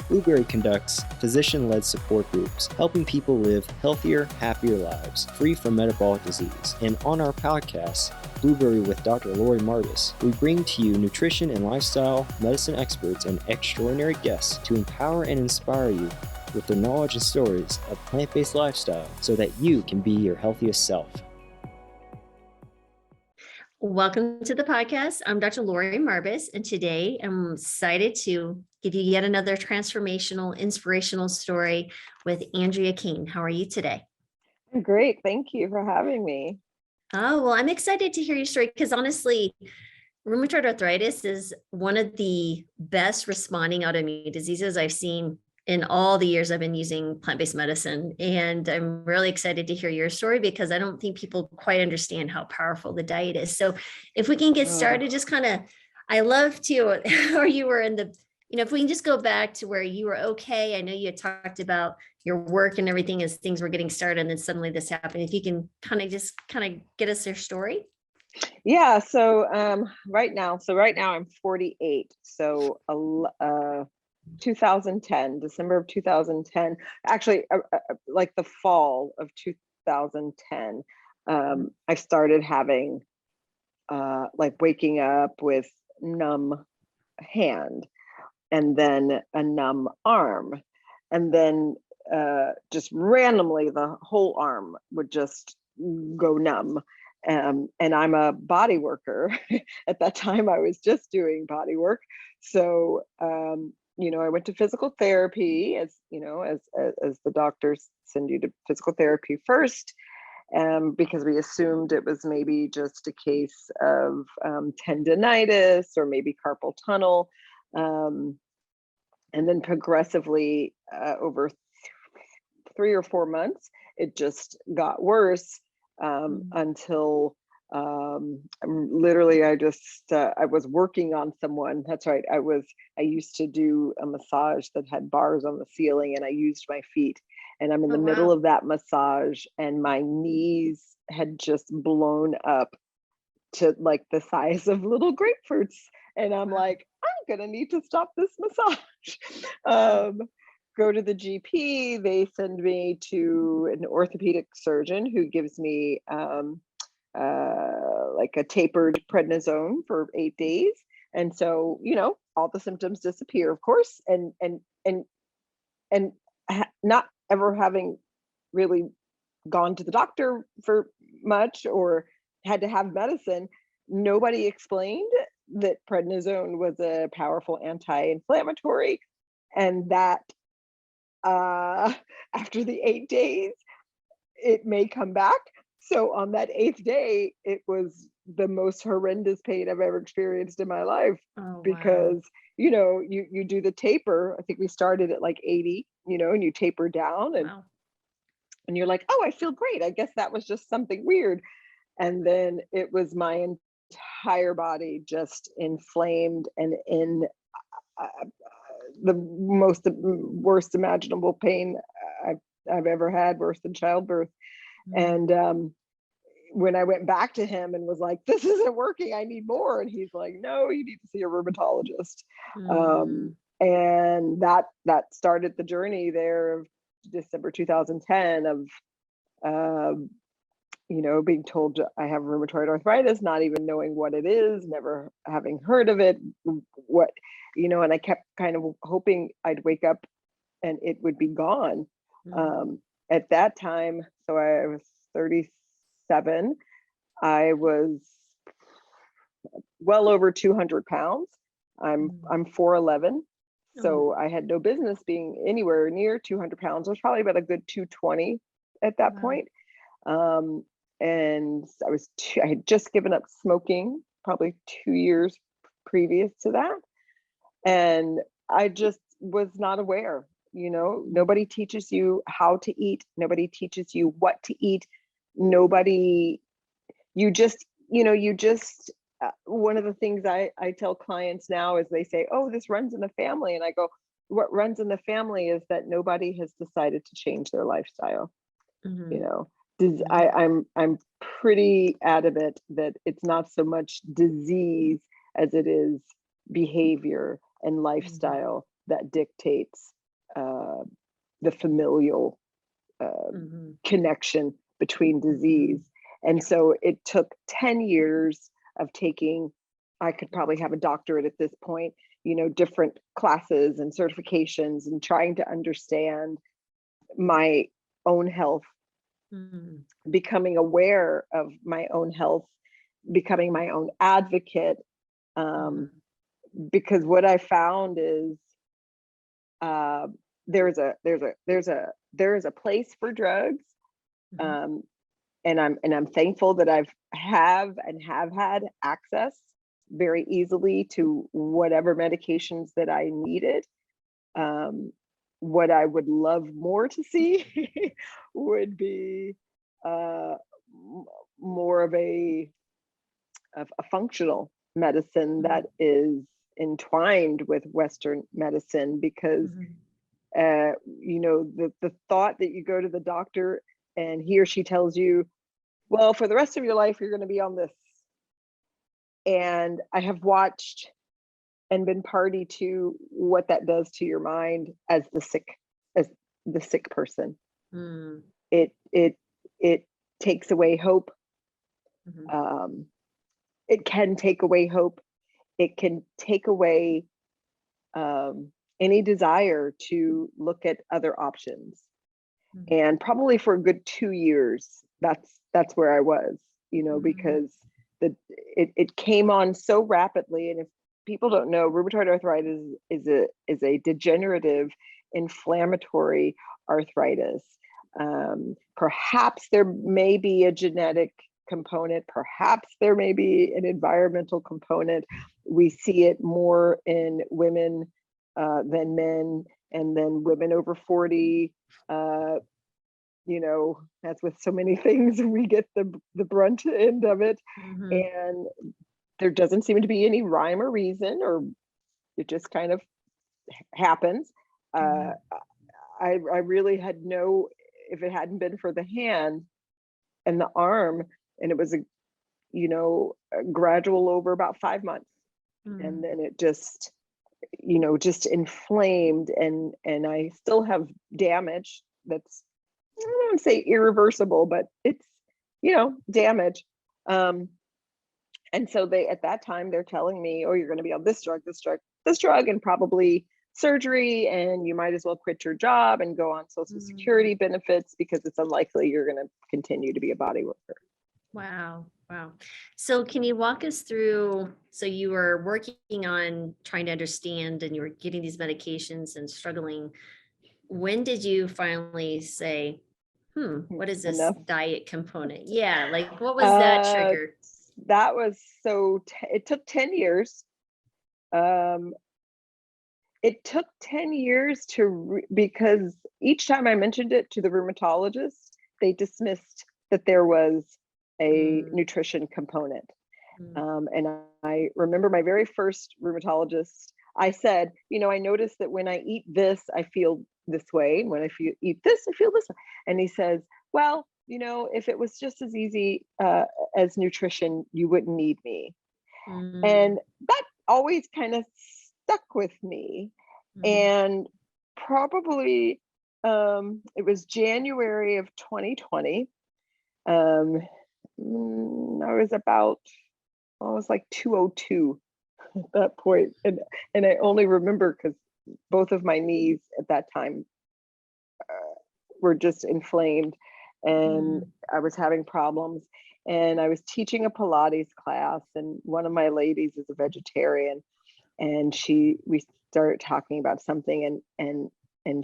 Blueberry conducts physician-led support groups, helping people live healthier, happier lives, free from metabolic disease. And on our podcast, Blueberry with Dr. Lori Marbus, we bring to you nutrition and lifestyle medicine experts and extraordinary guests to empower and inspire you with their knowledge and stories of plant-based lifestyle so that you can be your healthiest self. Welcome to the podcast. I'm Dr. Lori Marbus, and today I'm excited to give you yet another transformational, inspirational story with Andrea Kane. How are you today? I'm great. Thank you for having me. Oh, well, I'm excited to hear your story because honestly, rheumatoid arthritis is one of the best responding autoimmune diseases I've seen in all the years I've been using plant-based medicine. And I'm really excited to hear your story because I don't think people quite understand how powerful the diet is. So if we can get started, just kind of, I love to, or you were in the, if we can just go back to where you were okay. I know you had talked about your work and everything as things were getting started and then suddenly this happened. If you can kind of get us your story. Yeah. So right now I'm 48. So 2010, December of 2010, actually like the fall of 2010, I started having like waking up with numb hand and then a numb arm. And then just randomly the whole arm would just go numb. And I'm a body worker. At that time, I was just doing body work. So, I went to physical therapy as the doctors send you to physical therapy first, because we assumed it was maybe just a case of tendonitis or maybe carpal tunnel. And then progressively over 3 or 4 months, it just got worse until literally I was working on someone. That's right. I used to do a massage that had bars on the ceiling and I used my feet, and I'm in the middle of that massage and my knees had just blown up to like the size of little grapefruits. And I'm like, I'm going to need to stop this massage. Go to the GP, they send me to an orthopedic surgeon who gives me like a tapered prednisone for 8 days. And so, all the symptoms disappear, of course, and not ever having really gone to the doctor for much or had to have medicine, nobody explained that prednisone was a powerful anti-inflammatory, and that after the 8 days, it may come back. So on that 8th day, it was the most horrendous pain I've ever experienced in my life. Because, you do the taper. I think we started at like 80, and you taper down and you're like, oh, I feel great. I guess that was just something weird. And then it was my entire body just inflamed and in the worst imaginable pain I've ever had, worse than childbirth. And when I went back to him and was like, this isn't working, I need more. And he's like, no, you need to see a rheumatologist. And that started the journey there of December 2010 of, being told I have rheumatoid arthritis, not even knowing what it is, never having heard of it, and I kept kind of hoping I'd wake up and it would be gone. At that time, so I was 37, I was well over 200 pounds. I'm 4'11", so I had no business being anywhere near 200 pounds. I was probably about a good 220 at that point. And I had just given up smoking probably 2 years previous to that. And I just was not aware. Nobody teaches you how to eat. Nobody teaches you what to eat. One of the things I tell clients now is they say, oh, this runs in the family. And I go, what runs in the family is that nobody has decided to change their lifestyle. I'm pretty adamant that it's not so much disease as it is behavior and lifestyle that dictates the familial connection between disease. And so it took 10 years of taking, I could probably have a doctorate at this point, different classes and certifications, and trying to understand my own health, becoming aware of my own health, becoming my own advocate. Because what I found is there's a place for drugs, and I'm thankful that have had access very easily to whatever medications that I needed. What I would love more to see would be more of a functional medicine that is entwined with Western medicine, because the thought that you go to the doctor and he or she tells you, well, for the rest of your life, you're going to be on this. And I have watched and been party to what that does to your mind as the sick person. It takes away hope. It can take away hope. It can take away any desire to look at other options. And probably for a good 2 years, that's where I was, because it came on so rapidly. And if people don't know, rheumatoid arthritis is a degenerative inflammatory arthritis. Perhaps there may be a genetic component, perhaps there may be an environmental component. We see it more in women than men, and then women over 40. As with so many things, we get the brunt end of it. And there doesn't seem to be any rhyme or reason, or it just kind of happens. I really had if it hadn't been for the hand and the arm, and it was a gradual over about 5 months, and then it just inflamed, and I still have damage that's, I don't want to say irreversible, but it's damage. And so at that time they're telling me, oh, you're going to be on this drug, and probably surgery, and you might as well quit your job and go on Social Security benefits, because it's unlikely you're going to continue to be a body worker. Wow. So can you walk us through, so you were working on trying to understand, and you were getting these medications and struggling. When did you finally say, what is this diet component? Yeah. Like, what was that trigger? That was it took 10 years. It took 10 years because each time I mentioned it to the rheumatologist, they dismissed that there was a nutrition component. And I remember my very first rheumatologist, I said, I noticed that when I eat this, I feel this way. And when I eat this, I feel this way. And he says, well, if it was just as easy as nutrition, you wouldn't need me. And that always kind of stuck with me. And probably it was January of 2020. I was like 202 at that point. And I only remember because both of my knees at that time were just inflamed, and I was having problems. And I was teaching a Pilates class, and one of my ladies is a vegetarian, and we started talking about something, and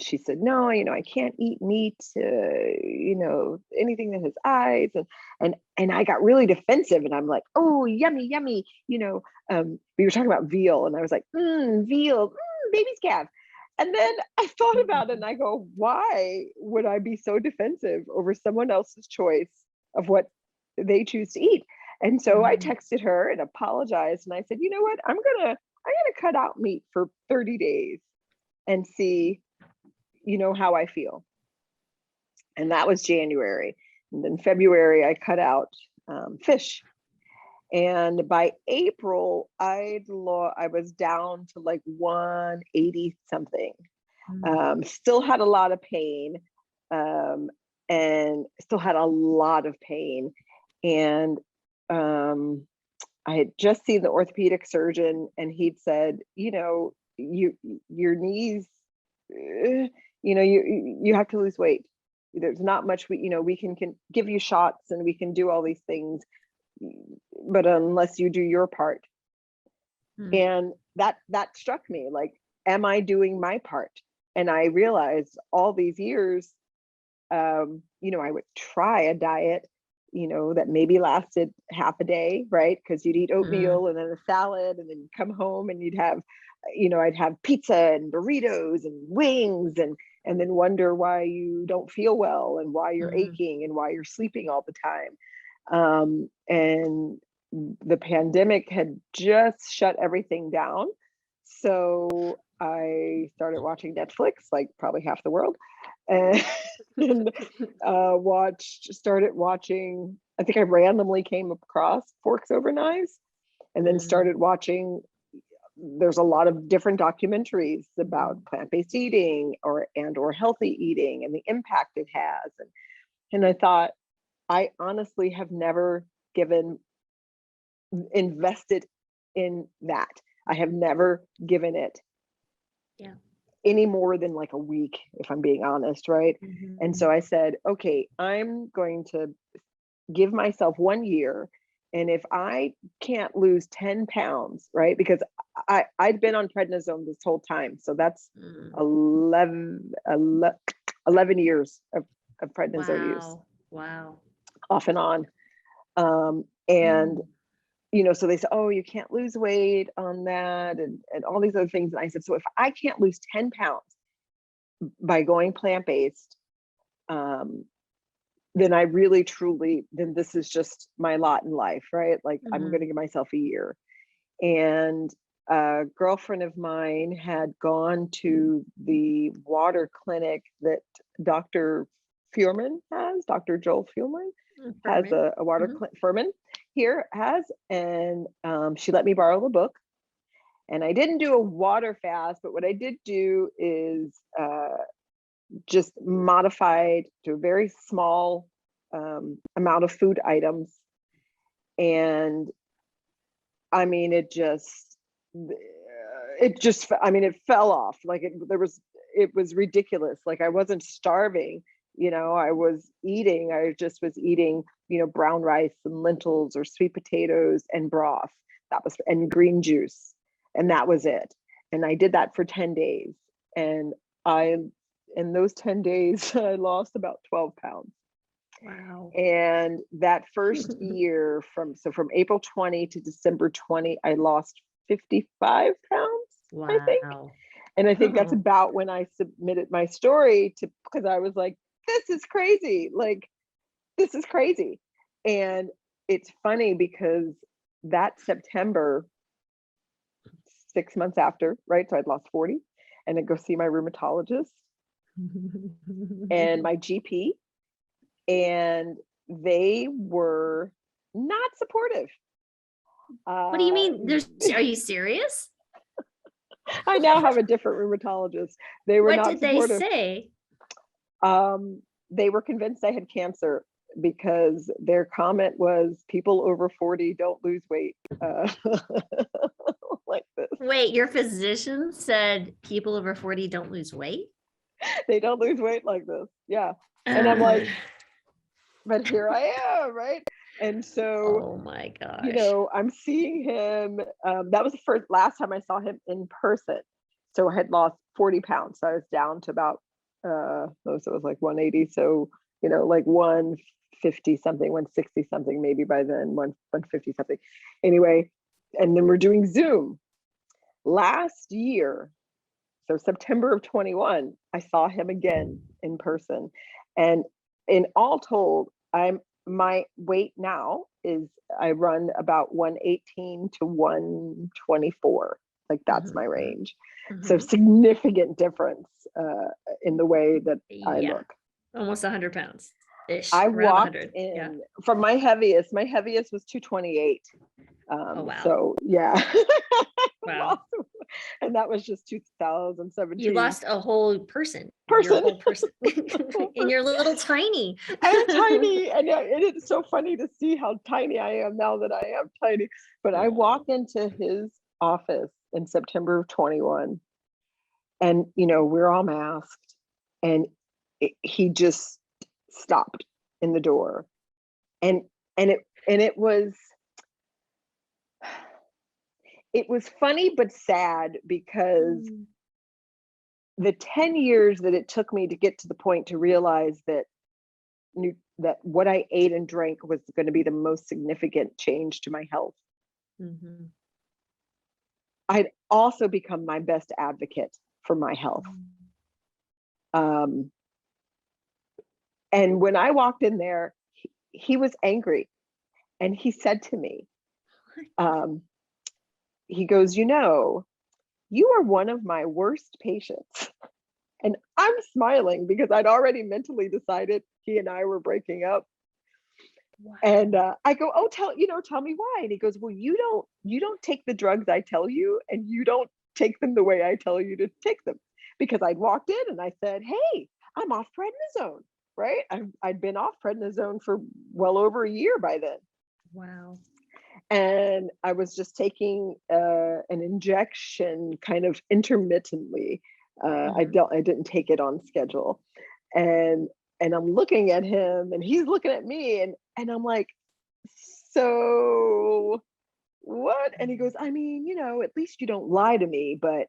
she said, no, I can't eat meat, anything that has eyes. And I got really defensive, and I'm like, oh, yummy. We were talking about veal, and I was like, veal, baby's calf. And then I thought about it, and I go, why would I be so defensive over someone else's choice of what they choose to eat? And so I texted her and apologized, and I said, you know what, I'm gonna cut out meat for 30 days and see how I feel. And that was January. And then February, I cut out fish. And by April, I was down to like 180 something. Still had a lot of pain, and still had a lot of pain. And I had just seen the orthopedic surgeon, and he'd said, your knees, you have to lose weight. There's not much we can give you shots and we can do all these things, but unless you do your part. And that struck me, like, am I doing my part? And I realized all these years, I would try a diet, that maybe lasted half a day, right? Because you'd eat oatmeal and then a salad, and then you'd come home and you'd have, I'd have pizza and burritos and wings, and then wonder why you don't feel well and why you're aching and why you're sleeping all the time. And the pandemic had just shut everything down. So I started watching Netflix, like probably half the world, and started watching, I think I randomly came across Forks Over Knives, and then started watching, there's a lot of different documentaries about plant-based eating or healthy eating and the impact it has. And I thought, I honestly have never invested in that. I have never given it any more than like a week, if I'm being honest, right? And so I said, okay, I'm going to give myself 1 year. And if I can't lose 10 pounds, right? Because I'd been on prednisone this whole time. So that's 11 years of prednisone use. Wow. Off and on. And so they said, oh, you can't lose weight on that, and all these other things. And I said, so if I can't lose 10 pounds by going plant-based, then I really, truly, then this is just my lot in life, right? Like, I'm going to give myself a year. And a girlfriend of mine had gone to the water clinic that Dr. Fuhrman has, Dr. Joel Fuhrman has a water clinic, Furman here has, and she let me borrow the book. And I didn't do a water fast, but what I did do is just modified to a very small amount of food items. And I mean, it fell off. Like it was ridiculous. Like, I wasn't starving. I was eating, brown rice and lentils or sweet potatoes and broth. And green juice. And that was it. And I did that for 10 days. And in those 10 days, I lost about 12 pounds. Wow. And that first year, from April 20 to December 20, I lost 55 pounds, I think. And I think that's about when I submitted my story because I was like, this is crazy. Like, this is crazy. And it's funny because that September, 6 months after, right? So I'd lost 40, and I'd go see my rheumatologist and my GP, and they were not supportive. What do you mean? Are you serious? I now have a different rheumatologist. They were not supportive. What did they say? They were convinced I had cancer, because their comment was, people over 40 don't lose weight like this. Wait, your physician said people over 40 don't lose weight? They don't lose weight like this. Yeah. And I'm like, but here I am, right? And so, oh my gosh, I'm seeing him. That was the last time I saw him in person. So I had lost 40 pounds. So I was down to about, so it was like 180. So, like 150 something, 160 something, maybe by then, 150 something. Anyway, and then we're doing Zoom. Last year, so September of 21, I saw him again in person. And in all told, my weight now is, I run about 118 to 124. Like, that's my range. So significant difference in the way that I look. Almost 100 pounds ish. I walked in from my heaviest was 228. Oh, wow. So yeah. Wow. And and that was just 2017. You lost a whole person. Person. Your whole person. And you're little tiny. I'm tiny, and it is so funny to see how tiny I am now that I am tiny. But I walked into his office in September of 21, and we're all masked, and he just stopped in the door, and it was funny but sad, because the 10 years that it took me to get to the point to realize that what I ate and drank was going to be the most significant change to my health. Mm-hmm. I'd also become my best advocate for my health. And when I walked in there, he was angry, and he said to me, he goes, you are one of my worst patients. And I'm smiling because I'd already mentally decided he and I were breaking up. Wow. And I go, oh, tell me why. And he goes, well, you don't take the drugs I tell you, and you don't take them the way I tell you to take them. Because I'd walked in and I said, hey, I'm off prednisone, right? I'd been off prednisone for well over a year by then. Wow. And I was just taking an injection kind of intermittently. I didn't take it on schedule, and I'm looking at him, and he's looking at me, and I'm like, so what? And he goes, I mean, at least you don't lie to me, but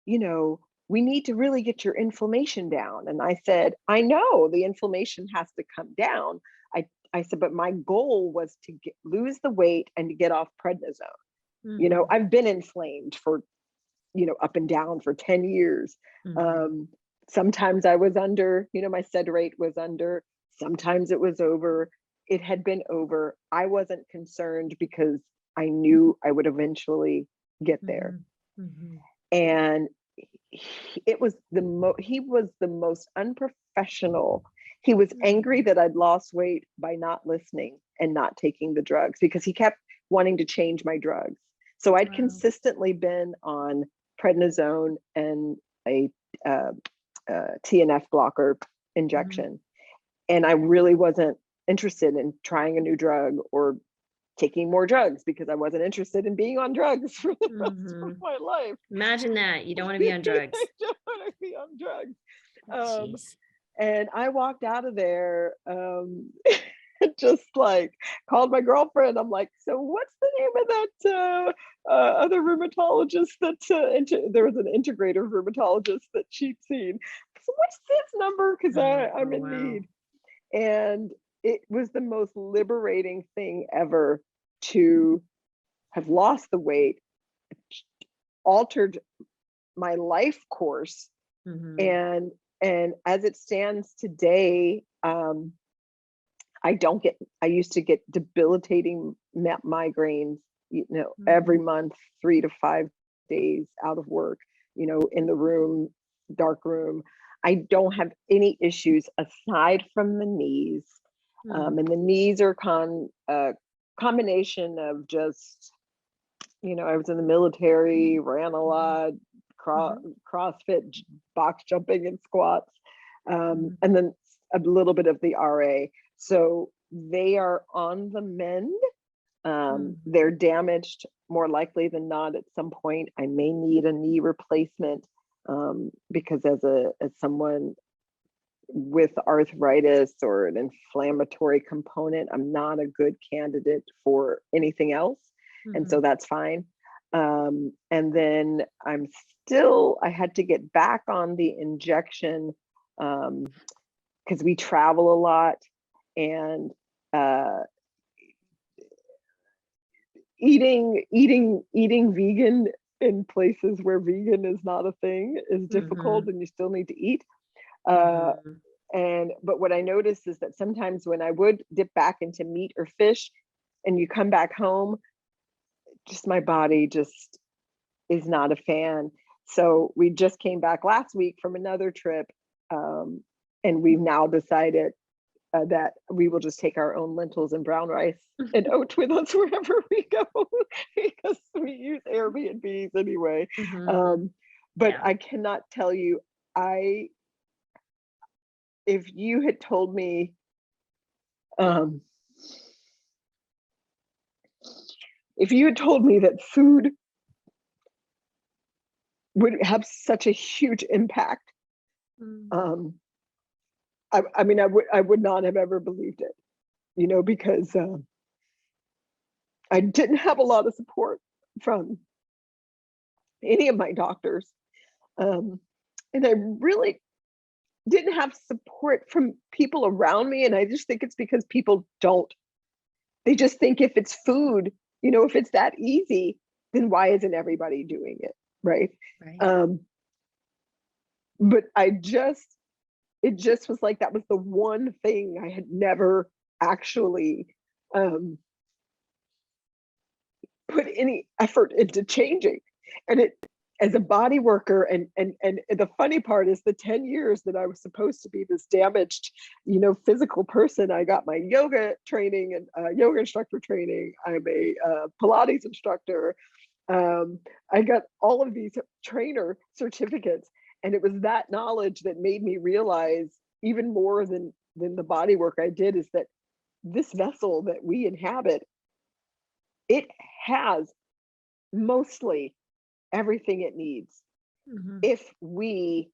we need to really get your inflammation down. And I said, I know the inflammation has to come down. I said, but my goal was to lose the weight and to get off prednisone. Mm-hmm. I've been inflamed for, up and down for 10 years. Mm-hmm. Sometimes I was under, my sed rate was under, sometimes it was over. It had been over. I wasn't concerned because I knew I would eventually get there. Mm-hmm. And he was the most unprofessional. He was angry that I'd lost weight by not listening and not taking the drugs, because he kept wanting to change my drugs. So I'd consistently been on prednisone and a TNF blocker injection. Mm-hmm. And I really wasn't interested in trying a new drug or taking more drugs, because I wasn't interested in being on drugs for the rest of my life. Imagine that. You don't want to be on drugs. I don't want to be on drugs. And I walked out of there, just like called my girlfriend. I'm like, so what's the name of that other rheumatologist that there was an integrative rheumatologist that she'd seen. So what's this number? Because I'm in need. And it was the most liberating thing ever to have lost the weight, altered my life course. Mm-hmm. And as it stands today, I used to get debilitating migraines, mm-hmm. every month, 3 to 5 days out of work, in the room, dark room. I don't have any issues aside from the knees. Mm-hmm. And the knees are combination of just, I was in the military, ran a lot, CrossFit, box jumping and squats, and then a little bit of the RA. So they are on the mend. They're damaged more likely than not at some point. I may need a knee replacement, because as someone with arthritis or an inflammatory component, I'm not a good candidate for anything else. Mm-hmm. And so that's fine. And then I had to get back on the injection, because we travel a lot, and eating vegan in places where vegan is not a thing is difficult, mm-hmm. and you still need to eat. But what I noticed is that sometimes when I would dip back into meat or fish, and you come back home, just my body just is not a fan. So we just came back last week from another trip, and we've now decided that we will just take our own lentils and brown rice and oats with us wherever we go, because we use Airbnbs anyway. Mm-hmm. But Yeah. I cannot tell you, if you had told me, um, that food would have such a huge impact, Mm. I mean, I would not have ever believed it, because I didn't have a lot of support from any of my doctors. And I really didn't have support from people around me. And I just think it's because people don't. They just think if it's food, if it's that easy, then why isn't everybody doing it? Right. Right. But it just was like, that was the one thing I had never actually put any effort into changing. And it, as a body worker, and the funny part is, the 10 years that I was supposed to be this damaged, physical person, I got my yoga training and yoga instructor training. I'm a Pilates instructor. I got all of these trainer certificates, and it was that knowledge that made me realize, even more than the body work I did, is that this vessel that we inhabit, it has mostly everything it needs, Mhm. if we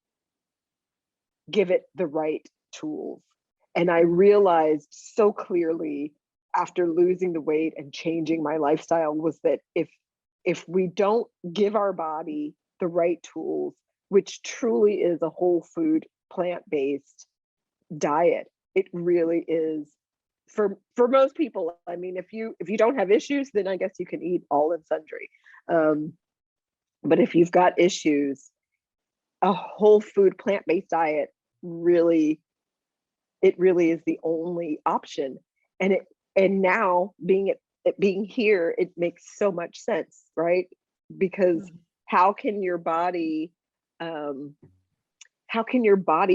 give it the right tools. And I realized so clearly, after losing the weight and changing my lifestyle, was that if we don't give our body the right tools, which truly is a whole food, plant-based diet, it really is, for most people. I mean, if you don't have issues, then I guess you can eat all and sundry. But if you've got issues, a whole food, plant-based diet really is the only option. And now, being here, it makes so much sense, right? Because Mhm. how can your body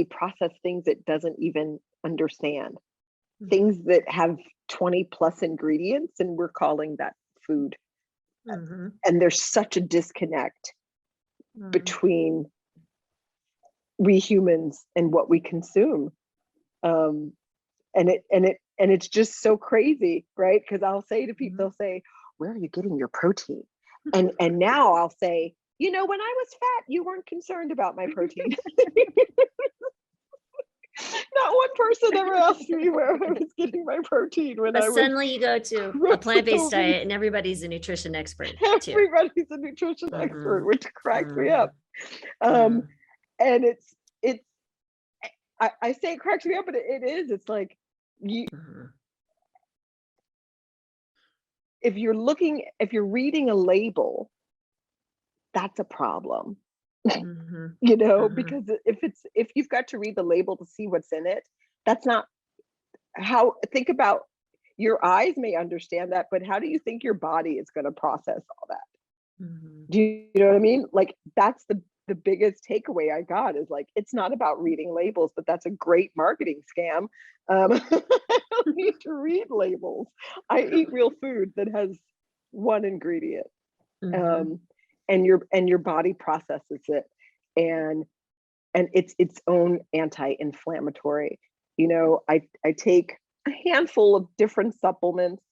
process things it doesn't even understand? Things that have 20 plus ingredients, and we're calling that food. Mhm. And there's such a disconnect Mhm. between we humans and what we consume. And it's just so crazy, right? Because I'll say to people, they'll say, "Where are you getting your protein?" And now I'll say, when I was fat, you weren't concerned about my protein. Not one person ever asked me where I was getting my protein when But I was suddenly you go to a grossly plant-based diet obese. and everybody's a nutrition expert too. Everybody's a nutrition expert, Mhm. which cracks me up. Mhm. And it's I say it cracks me up, but it is. It's like, Mhm. if you're reading a label, that's a problem. Mhm. Mhm. Because if you've got to read the label to see what's in it, that's not how. Think about, your eyes may understand that, but how do you think your body is going to process all that? Mhm. Do you know what I mean? Like, that's the biggest takeaway I got, is like, it's not about reading labels, but that's a great marketing scam. I don't need to read labels. I eat real food that has one ingredient. Mhm. And your body processes it, and it's its own anti-inflammatory. I take a handful of different supplements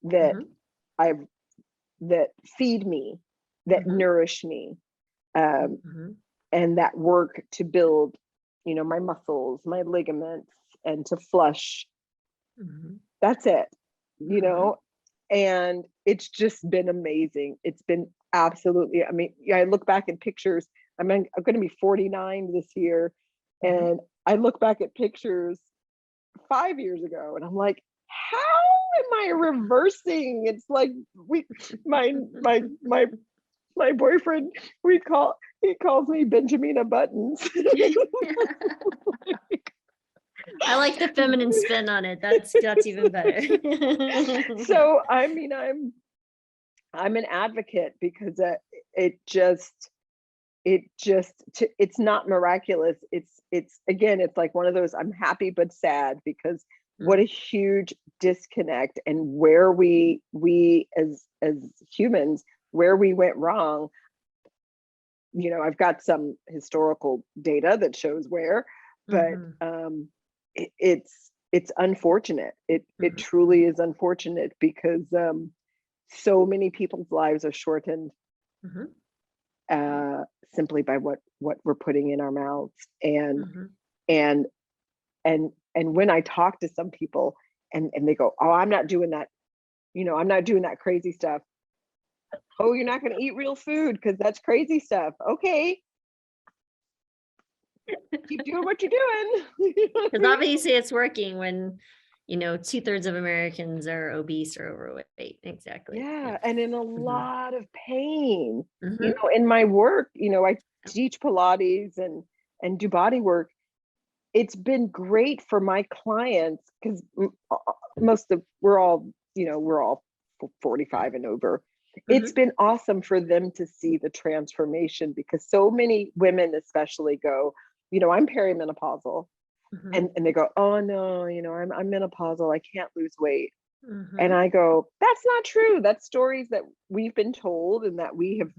that Mhm. I've that feed me, that Mhm. nourish me, um, Mhm. and that work to build, my muscles, my ligaments, and to flush. Mhm. That's it, Mhm. and it's just been amazing. It's been absolutely, I mean, yeah, I look back at pictures. I'm going to be 49 this year, Mhm. and I look back at pictures 5 years ago, and I'm like, how am I reversing? It's like, my my my my boyfriend, he calls me Benjamina Buttons. I like the feminine spin on it. That's even better. So I mean, I'm an advocate, because it's not miraculous. It's again, it's like one of those, I'm happy but sad, because what a huge disconnect, and where we as humans, where we went wrong. I've got some historical data that shows where, but it's unfortunate. It truly is unfortunate because so many people's lives are shortened simply by what we're putting in our mouths. And when I talk to some people and they go, oh, I'm not doing that, I'm not doing that crazy stuff. Oh, you're not going to eat real food because that's crazy stuff. Okay. Keep doing what you're doing. Because obviously it's working when, 2/3 of Americans are obese or overweight. Exactly. Yeah. And in a lot of pain, in my work, I teach Pilates and do body work. It's been great for my clients because we're all 45 and over. It's been awesome for them to see the transformation because so many women especially go, I'm perimenopausal. And they go, oh no, I'm menopausal. I can't lose weight. And I go, that's not true. That's stories that we've been told and that we have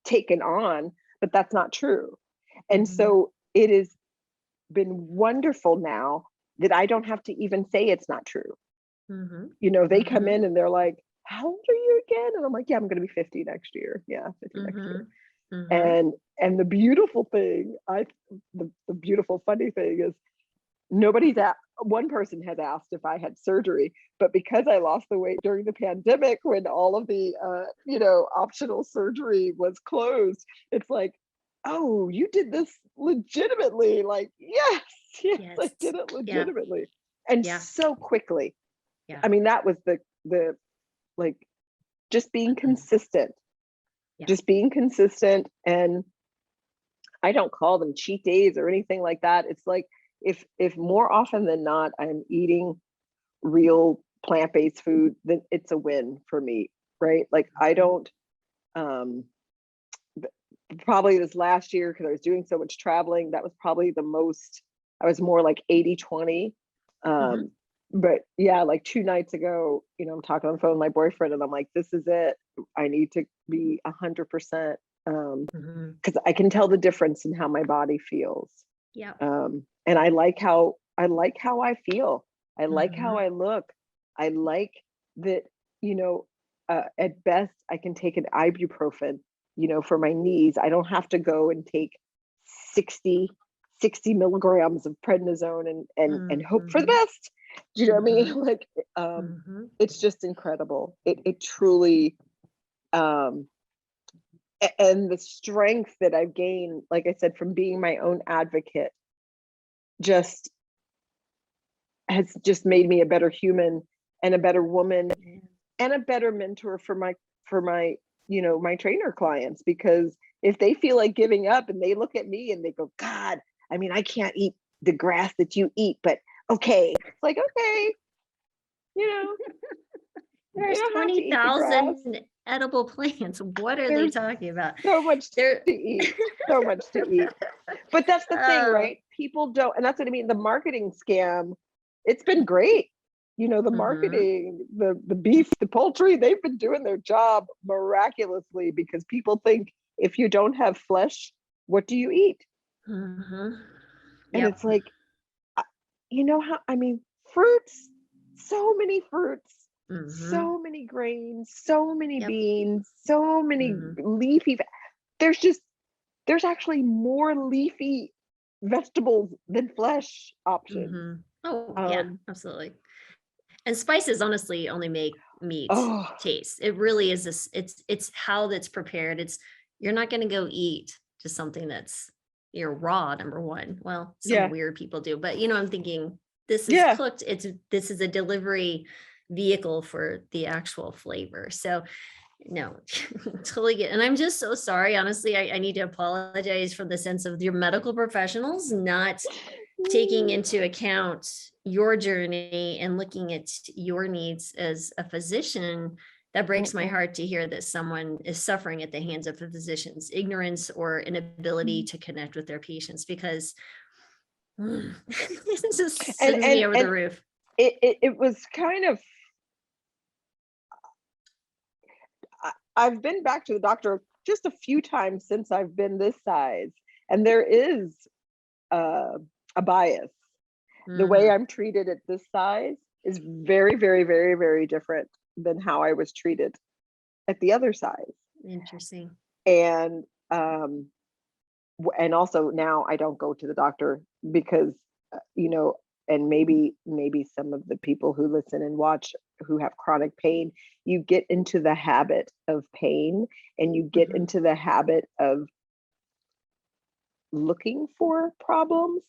taken on, but that's not true. And so it has been wonderful now that I don't have to even say it's not true. They come in and they're like, how old are you again? And I'm like, yeah, I'm going to be 50 next year. Yeah, 50 next year. And the beautiful thing, the beautiful funny thing is one person has asked if I had surgery, but because I lost the weight during the pandemic when all of the optional surgery was closed, it's like, oh, you did this legitimately. Like, yes, I did it legitimately. And so quickly. I mean, that was the like just being consistent. Just being consistent. And I don't call them cheat days or anything like that. It's like if more often than not I'm eating real plant-based food, then it's a win for me, right? Like I don't probably this last year because I was doing so much traveling, that was probably the most. I was more like 80-20. But yeah, like 2 nights ago, I'm talking on the phone with my boyfriend and I'm like, this is it. I need to be 100% because I can tell the difference in how my body feels. Yeah. And I like how I feel. I like how I look. I like that, at best I can take an ibuprofen, for my knees. I don't have to go and take 60 milligrams of prednisone and hope for the best. Do you know what I mean? Like, it's just incredible. It truly, and the strength that I've gained, like I said, from being my own advocate, has just made me a better human and a better woman and a better mentor for my my trainer clients, because if they feel like giving up and they look at me and they go, God, I mean, I can't eat the grass that you eat, but okay. It's like, okay, There's 20,000 edible plants. What are they talking about? So much to eat. So much to eat. But that's the thing, right? People don't, and that's what I mean. The marketing scam, it's been great. The marketing, the beef, the poultry, they've been doing their job miraculously because people think if you don't have flesh, what do you eat? And it's like, fruits, so many fruits, so many grains, so many beans, so many leafy. There's actually more leafy vegetables than flesh options. Oh, yeah, absolutely. And spices honestly only make meat taste. It really is this, it's how that's prepared. You're not going to go eat just something that's raw, number one. Well, some weird people do, but I'm thinking this is cooked. This is a delivery vehicle for the actual flavor. So no, totally get. And I'm just so sorry. Honestly, I need to apologize for the sense of your medical professionals not taking into account your journey and looking at your needs as a physician. That breaks my heart to hear that someone is suffering at the hands of a physician's ignorance or inability to connect with their patients, because it just sends me over the roof. It was kind of, I've been back to the doctor just a few times since I've been this size, and there is a bias. The way I'm treated at this size is very, very, very, very different than how I was treated at the other size. Interesting. And also now I don't go to the doctor because, and maybe some of the people who listen and watch who have chronic pain, you get into the habit of pain, and you get into the habit of looking for problems.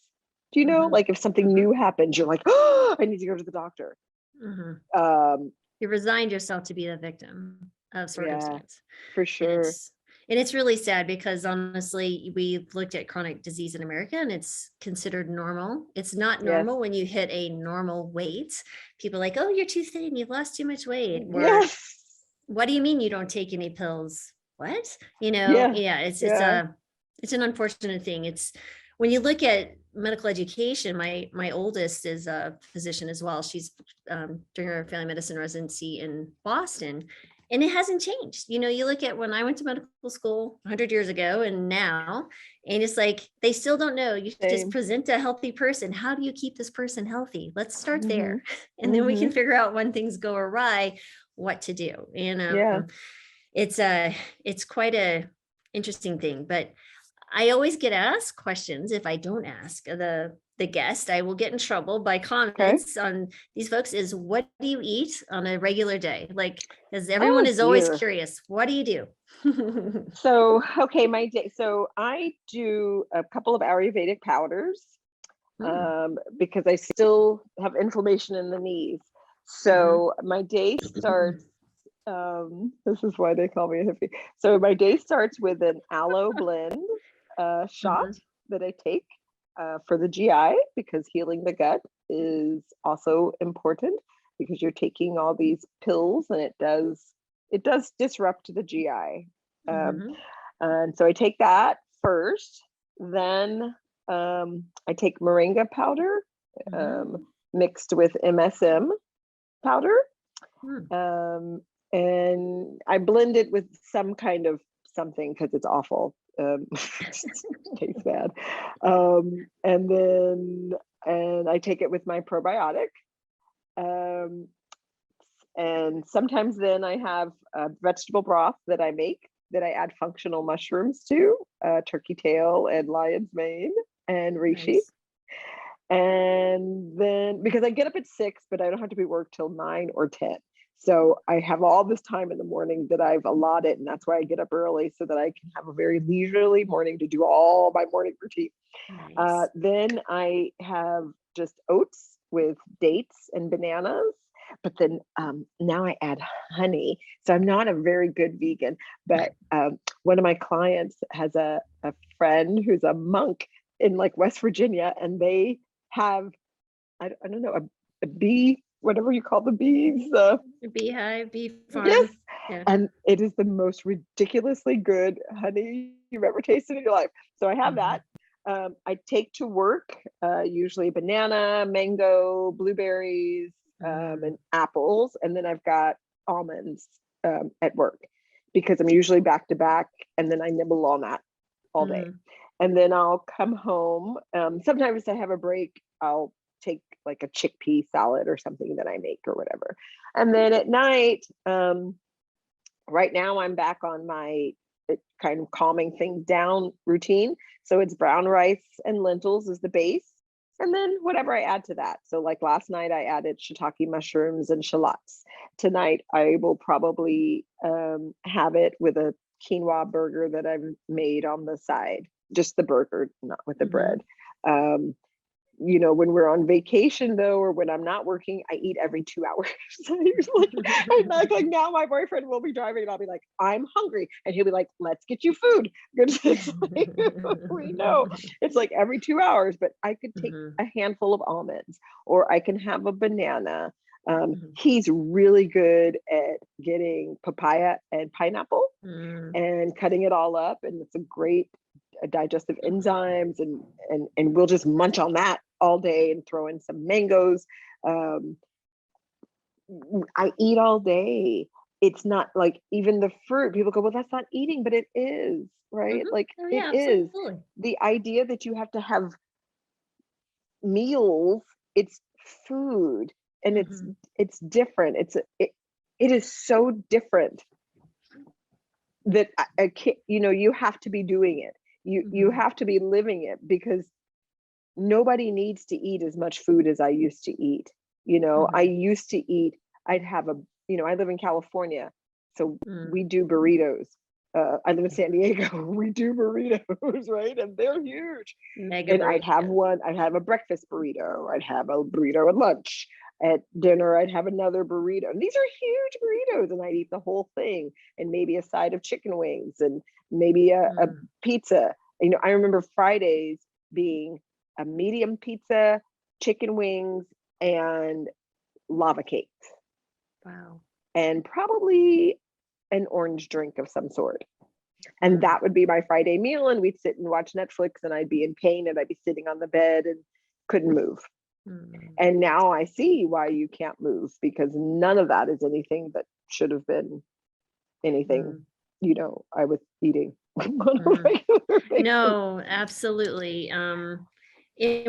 Do you know, like if something new happens, you're like, oh, I need to go to the doctor. You resigned yourself to be the victim of circumstance. Yeah, for sure. And it's really sad because honestly, we looked at chronic disease in America and it's considered normal. It's not normal when you hit a normal weight. People are like, oh, you're too thin, you've lost too much weight. Yes. What do you mean you don't take any pills? What? It's an unfortunate thing. It's when you look at medical education, my oldest is a physician as well. She's doing her family medicine residency in Boston. And it hasn't changed. You look at when I went to medical school 100 years ago and now, and it's like, they still don't know. You just present a healthy person. How do you keep this person healthy? Let's start there. And then we can figure out when things go awry, what to do. And it's quite a interesting thing, but I always get asked questions. If I don't ask the guest, I will get in trouble by comments on these folks is, what do you eat on a regular day? Like, because everyone is always curious, what do you do? So my day. So I do a couple of Ayurvedic powders because I still have inflammation in the knees. So my day starts, this is why they call me a hippie. So my day starts with an aloe blend shot that I take for the GI, because healing the gut is also important, because you're taking all these pills and it does disrupt the GI. And so I take that first, then I take moringa powder mixed with MSM powder, and I blend it with some kind of something because it's awful. Tastes bad. And I take it with my probiotic. And sometimes then I have a vegetable broth that I make that I add functional mushrooms to, turkey tail and lion's mane and reishi. Nice. And then, because I get up at 6, but I don't have to be work till 9 or 10. So I have all this time in the morning that I've allotted, and that's why I get up early, so that I can have a very leisurely morning to do all my morning routine. Nice. Then I have just oats with dates and bananas, but then now I add honey. So I'm not a very good vegan, but one of my clients has a friend who's a monk in like West Virginia, and they have, I don't know, a bee, whatever you call the bees, a beehive, bee farm. Yes. Yeah. And it is the most ridiculously good honey you've ever tasted in your life. So I have that. I take to work usually banana, mango, blueberries, and apples, and then I've got almonds at work, because I'm usually back to back, and then I nibble on that all day. And then I'll come home. Sometimes I have a break, I'll take like a chickpea salad or something that I make or whatever. And then at night, right now I'm back on my kind of calming things down routine. So it's brown rice and lentils is the base, and then whatever I add to that. So like last night I added shiitake mushrooms and shallots. Tonight I will probably have it with a quinoa burger that I've made on the side, just the burger, not with the bread. When we're on vacation though, or when I'm not working, I eat every 2 hours. like now my boyfriend will be driving and I'll be like, I'm hungry. And he'll be like, let's get you food. We know it's like every 2 hours, but I could take a handful of almonds, or I can have a banana. He's really good at getting papaya and pineapple and cutting it all up. And it's a great digestive enzymes, and we'll just munch on that all day and throw in some mangoes. I eat all day. it's not like even the fruit, people go, well, that's not eating, but it is, right? Like Oh, it yeah, is. absolutely. The idea that you have to have meals, it's food, and it's different. It is so different that I can't, you have to be doing it. You have to be living it, because nobody needs to eat as much food as I used to eat. I used to eat, I'd have I live in California, so we do burritos. I live in San Diego, we do burritos, right? And they're huge. Mega And I'd have burrito. I'd have a breakfast burrito, I'd have a burrito at lunch. At dinner, I'd have another burrito. And these are huge burritos, and I'd eat the whole thing, and maybe a side of chicken wings, and maybe a pizza. I remember Fridays being a medium pizza, chicken wings, and lava cakes, Wow. and probably an orange drink of some sort. And that would be my Friday meal. And we'd sit and watch Netflix, and I'd be in pain, and I'd be sitting on the bed and couldn't move. And now I see why you can't move, because none of that is anything that should have been anything, I was eating on a regular basis. No, absolutely. And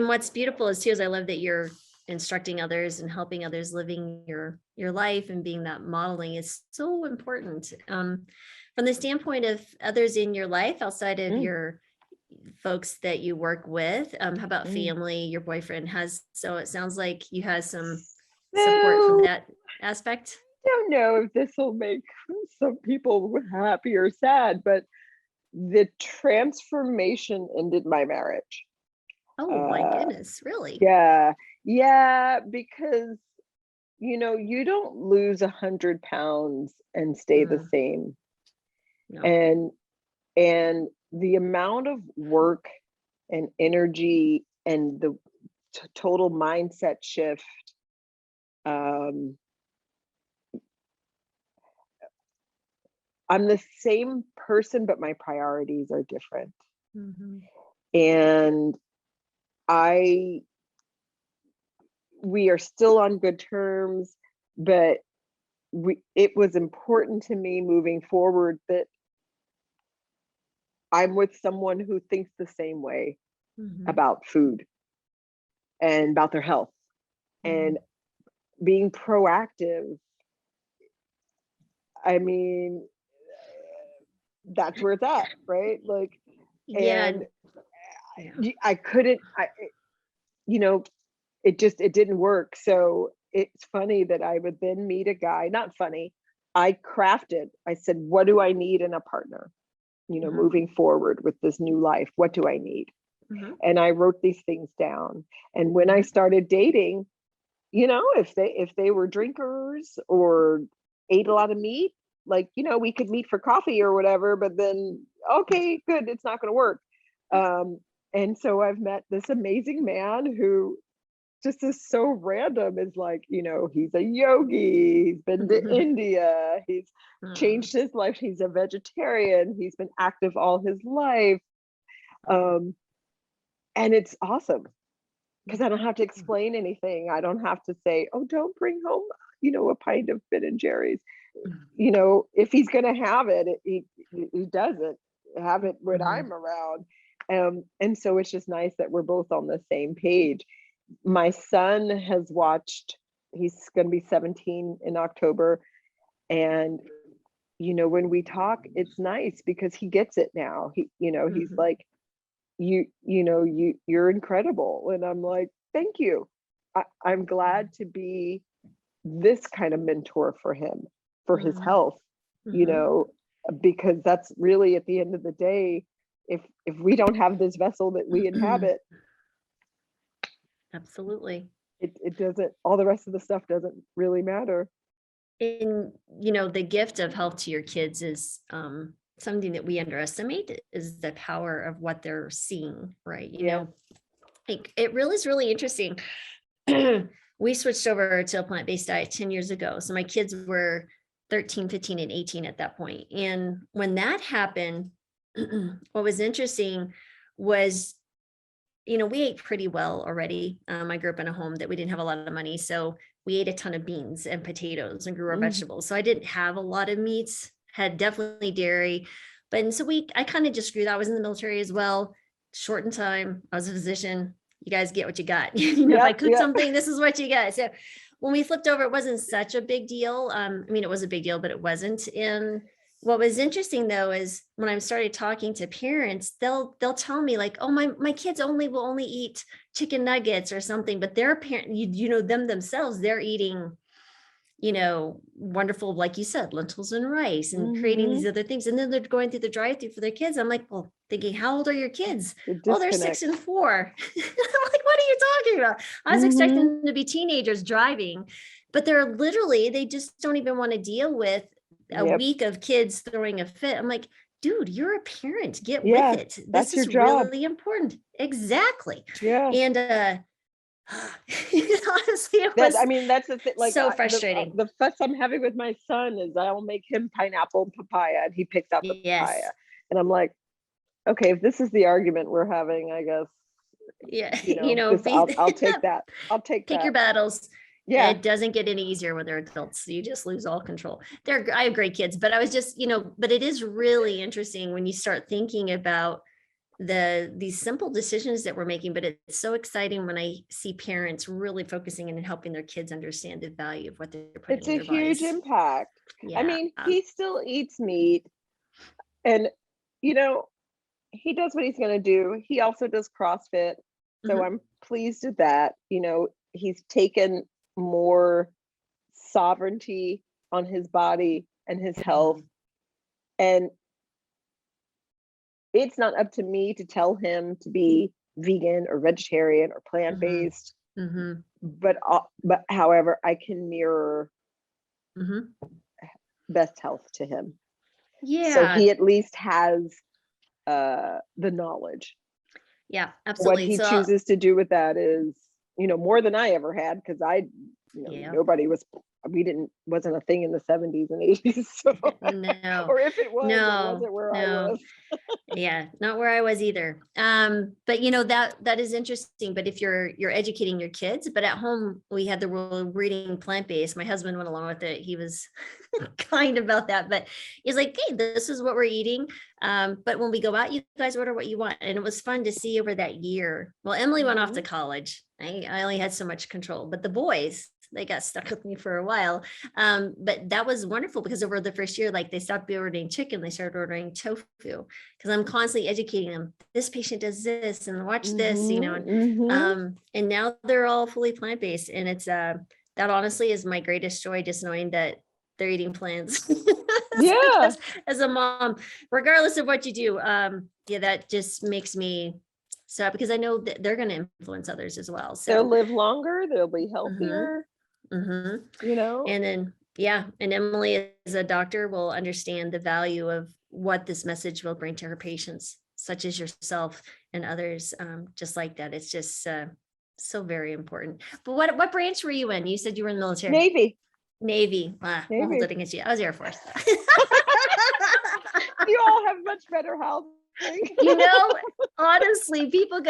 what's beautiful is too, is I love that you're instructing others and helping others living your life, and being that modeling is so important. From the standpoint of others in your life outside of your folks that you work with, how about family? Your boyfriend so it sounds like you have some support from that aspect. I don't know if this will make some people happy or sad, but the transformation ended my marriage. Oh my goodness, really? Yeah, because you don't lose 100 pounds and stay the same. No. And the amount of work and energy and the total mindset shift, I'm the same person, but my priorities are different. And we are still on good terms, but it was important to me moving forward that I'm with someone who thinks the same way about food and about their health, and being proactive. I mean, that's where it's at, right? Like, and I couldn't, it didn't work. So it's funny that I would then meet a guy, not funny, I said, what do I need in a partner? Moving forward with this new life, what do I need? And I wrote these things down. And when I started dating, if they were drinkers or ate a lot of meat, like, we could meet for coffee or whatever, but then, okay, good, it's not going to work. And so I've met this amazing man who just is so random. Is like, he's a yogi, he's been to India, he's changed his life, he's a vegetarian, he's been active all his life. And it's awesome, because I don't have to explain anything. I don't have to say, oh, don't bring home, a pint of Ben and Jerry's. If he's going to have it, he doesn't have it when I'm around. And so it's just nice that we're both on the same page. My son has watched, he's going to be 17 in October. And, when we talk, it's nice because he gets it now. He's like, you're incredible. And I'm like, thank you. I'm glad to be this kind of mentor for him, for his health, because that's really, at the end of the day, if we don't have this vessel that we inhabit, absolutely, it doesn't, all the rest of the stuff doesn't really matter. And the gift of health to your kids is something that we underestimate, is the power of what they're seeing, right? Like, it really is really interesting. We switched over to a plant-based diet 10 years ago. So my kids were 13, 15, and 18 at that point. And when that happened, what was interesting was, we ate pretty well already. I grew up in a home that we didn't have a lot of money. So we ate a ton of beans and potatoes and grew our Mhm. vegetables. So I didn't have a lot of meats, had definitely dairy. But and so I kind of just grew that. I was in the military as well, short in time. I was a physician. You guys get what you got. If I Yep, cook yep. something, this is what you got. So when we flipped over, it wasn't such a big deal. I mean, it was a big deal, but it wasn't. And what was interesting though is when I started talking to parents, they'll tell me like, oh, my kids will only eat chicken nuggets or something, but their parent, you know, them themselves, they're eating, you know, wonderful, like you said, lentils and rice and creating these other things. And then they're going through the drive-through for their kids. I'm like, well, thinking, how old are your kids? The Oh, they're 6 disconnect. and 4. I'm like, what are you talking about? I was expecting them to be teenagers driving, but they're literally, they just don't even want to deal with a Yep. week of kids throwing a fit. I'm like, dude, you're a parent, get Yeah, with it. that's This your is job. really important. Exactly. Yeah. And honestly, it That, was I mean, that's the thing. Like, so frustrating. the fuss I'm having with my son is I'll make him pineapple and papaya, and he picks out the papaya, Yes. and I'm like, okay, if this is the argument we're having, I guess, Yeah. you know, this, I'll take that. I'll take pick that. your battles. Yeah. It doesn't get any easier when they're adults. You just lose all control. I have great kids, but I was just, you know, but it is really interesting when you start thinking about these simple decisions that we're making, but it's so exciting when I see parents really focusing in and helping their kids understand the value of what they're putting It's in a their huge bodies. impact. Yeah. I mean, he still eats meat, and, you know, he does what he's going to do. He also does CrossFit. So Mhm. I'm pleased with that. You know, he's taken more sovereignty on his body and his health. And it's not up to me to tell him to be vegan or vegetarian or plant-based. Mm-hmm. But however, I can mirror Mm-hmm. best health to him. Yeah. So he at least has the knowledge. Yeah, What absolutely. he So chooses to do with that is, you know, more than I ever had, because yeah. nobody wasn't a thing in the 70s and 80s. So, No, or if it was, it no, wasn't where I no. was. Yeah, not where I was either. But you know, that is interesting. But if you're educating your kids, but at home we had the rule of reading plant-based. My husband went along with it. He was kind about that, but he's like, hey, this is what we're eating. But when we go out, you guys order what you want. And it was fun to see over that year. Well, Emily went off to college. I only had so much control, but the boys, they got stuck with me for a while. But that was wonderful because over the first year, like they stopped ordering chicken, they started ordering tofu because I'm constantly educating them. This patient does this and watch this, you know, and now they're all fully plant-based. And it's that honestly is my greatest joy, just knowing that they're eating plants. Yeah. As a mom, regardless of what you do, yeah, that just makes me so because I know that they're going to influence others as well. So They'll live longer, they'll be healthier, you know. And then, yeah, and Emily as a doctor will understand the value of what this message will bring to her patients, such as yourself and others, just like that. It's just so very important. But what branch were you in? You said you were in the military. Navy. Navy. We'll hold Navy. it against you. I was Air Force. You all have much better health. You know, honestly, people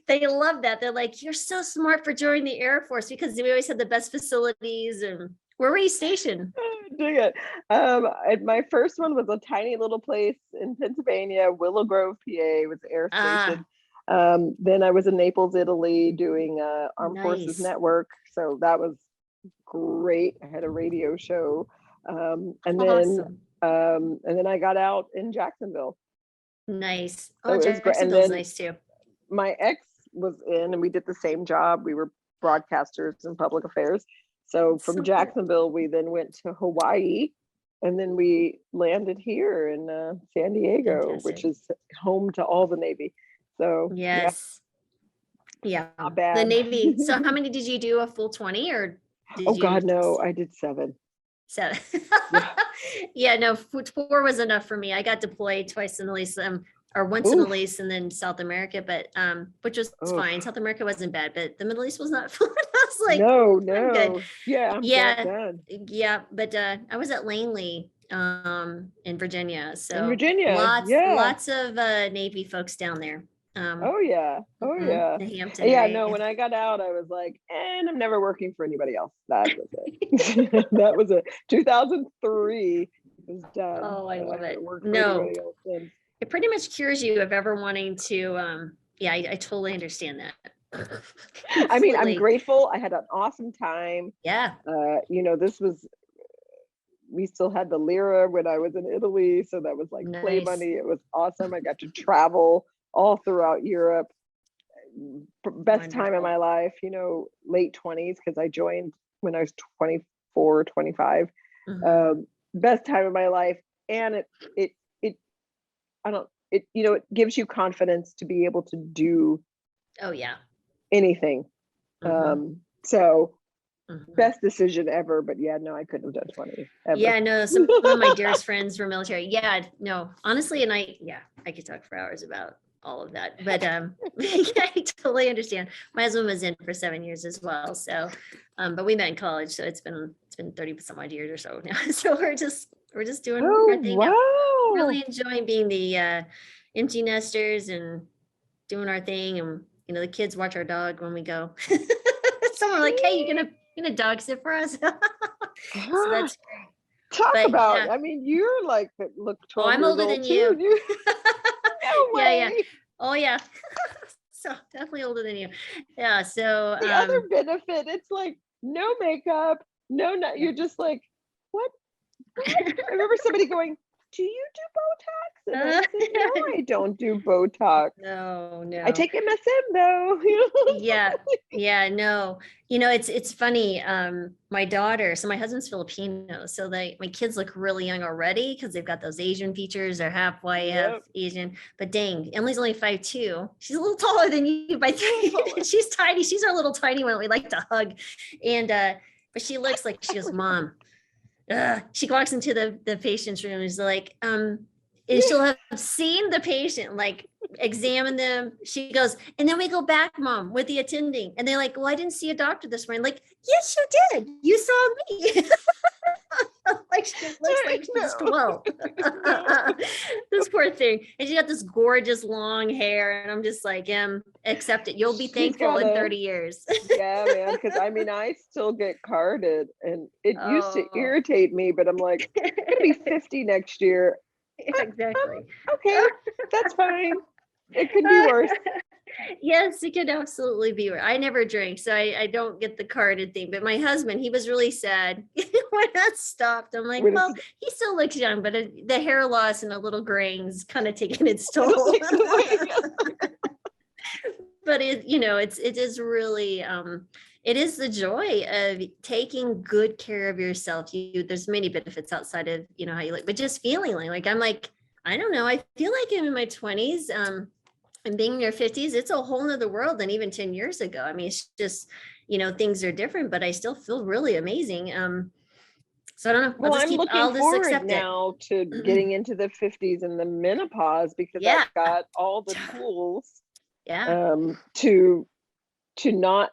they love that. They're like, you're so smart for joining the Air Force because we always had the best facilities. And where were you stationed? Doing it. And my first one was a tiny little place in Pennsylvania, Willow Grove, PA, was the air station. Then I was in Naples, Italy, doing Armed Forces Network. So that was great. I had a radio show. And then I got out in Jacksonville. Nice. So Oh, Jacksonville's nice too. My ex was in, and we did the same job. We were broadcasters in public affairs. So from Jacksonville, we then went to Hawaii, and then we landed here in San Diego, which is home to all the Navy. So yes, yeah, not bad. The Navy. So how many did you do? A full 20 or? God, no, I did 7. 7. Yeah, no, 4 was enough for me. I got deployed twice in the lease, or once in the lease, and then South America, but which was fine. South America wasn't bad, but the Middle East was not fun. I was like, no, good. Yeah, yeah, but I was at Langley in Virginia, so in Virginia, lots of Navy folks down there. Oh yeah. Oh yeah. The Hampton Yeah, area. no, when I got out, I was like, and I'm never working for anybody else. That was it. That was it. 2003 was done. Oh, I And I love it. haven't worked for No, anybody else since. it pretty much cures you of ever wanting to, yeah, I totally understand that. I mean, I'm Completely. grateful. I had an awesome time. Yeah. You know, we still had the lira when I was in Italy, so that was like play Nice. money. It was awesome. I got to travel all throughout Europe. Best time of Wonderful. my life, you know, late 20s, because I joined when I was 24, 25. Mhm. Best time of my life. And it I don't it you know, it gives you confidence to be able to do Oh yeah. anything. Mhm. So Mhm. best decision ever, but yeah, no, I couldn't have done 20 Yeah, ever. no, some of my dearest friends were military. Yeah, no, honestly, and I could talk for hours about all of that, but yeah, I totally understand. My husband was in for 7 years as well, so but we met in college, so it's been 30 some odd years or so now. So we're just doing our Oh thing now. wow. Really enjoying being the empty nesters and doing our thing, and the kids watch our dog when we go. Someone like, hey, you gonna dog sit for us? So that's great. Talk But about, yeah. I mean, you're like look Oh, 12 I'm years older old than too. you. No Yeah, yeah. way. Oh, yeah. So definitely older than you. Yeah. So, The other benefit, it's like no makeup, no, yeah. you're just like, what? I remember somebody going, do you do Botox? And I said, no, I don't do Botox. No, I no. take MSM though. Yeah. Yeah, no. It's funny. My daughter, so my husband's Filipino, so my kids look really young already because they've got those Asian features. They're half white, half Yep. Asian. But dang, Emily's only 5'2". She's a little taller than you by A little 3. taller. She's tiny. She's our little tiny one we like to hug. And but she looks like, she goes, Mom. She walks into the patient's room and is like, and she'll have seen the patient, like examine them. She goes, and then we go back, Mom, with the attending. And they're like, well, I didn't see a doctor this morning. Like, yes, you did. You saw me. Like, she looks like she's No. 12. No. This poor thing. And she got this gorgeous long hair. And I'm just like, accept it. You'll be She's thankful in gotta, 30 years. yeah, man. Because I mean, I still get carded, and it used to Oh. irritate me. But I'm like, I'm gonna be 50 next year. Exactly. Okay, that's fine. It could be worse. Yes, it could absolutely be. I never drink, so I don't get the carded thing. But my husband, he was really sad when that stopped. I'm like, When well, it's he still looks young, but the hair loss and a little graying's kind of taking its toll. But it is really it is the joy of taking good care of yourself. There's many benefits outside of how you look, but just feeling like I'm like, I don't know, I feel like I'm in my 20s and being in your 50s, it's a whole nother world than even 10 years ago. I mean, it's just things are different, but I still feel really amazing. So I don't know, Well, I'm looking I'll just forward accept it. now to getting into the 50s and the menopause, because Yeah. I've got all the tools Yeah. to not,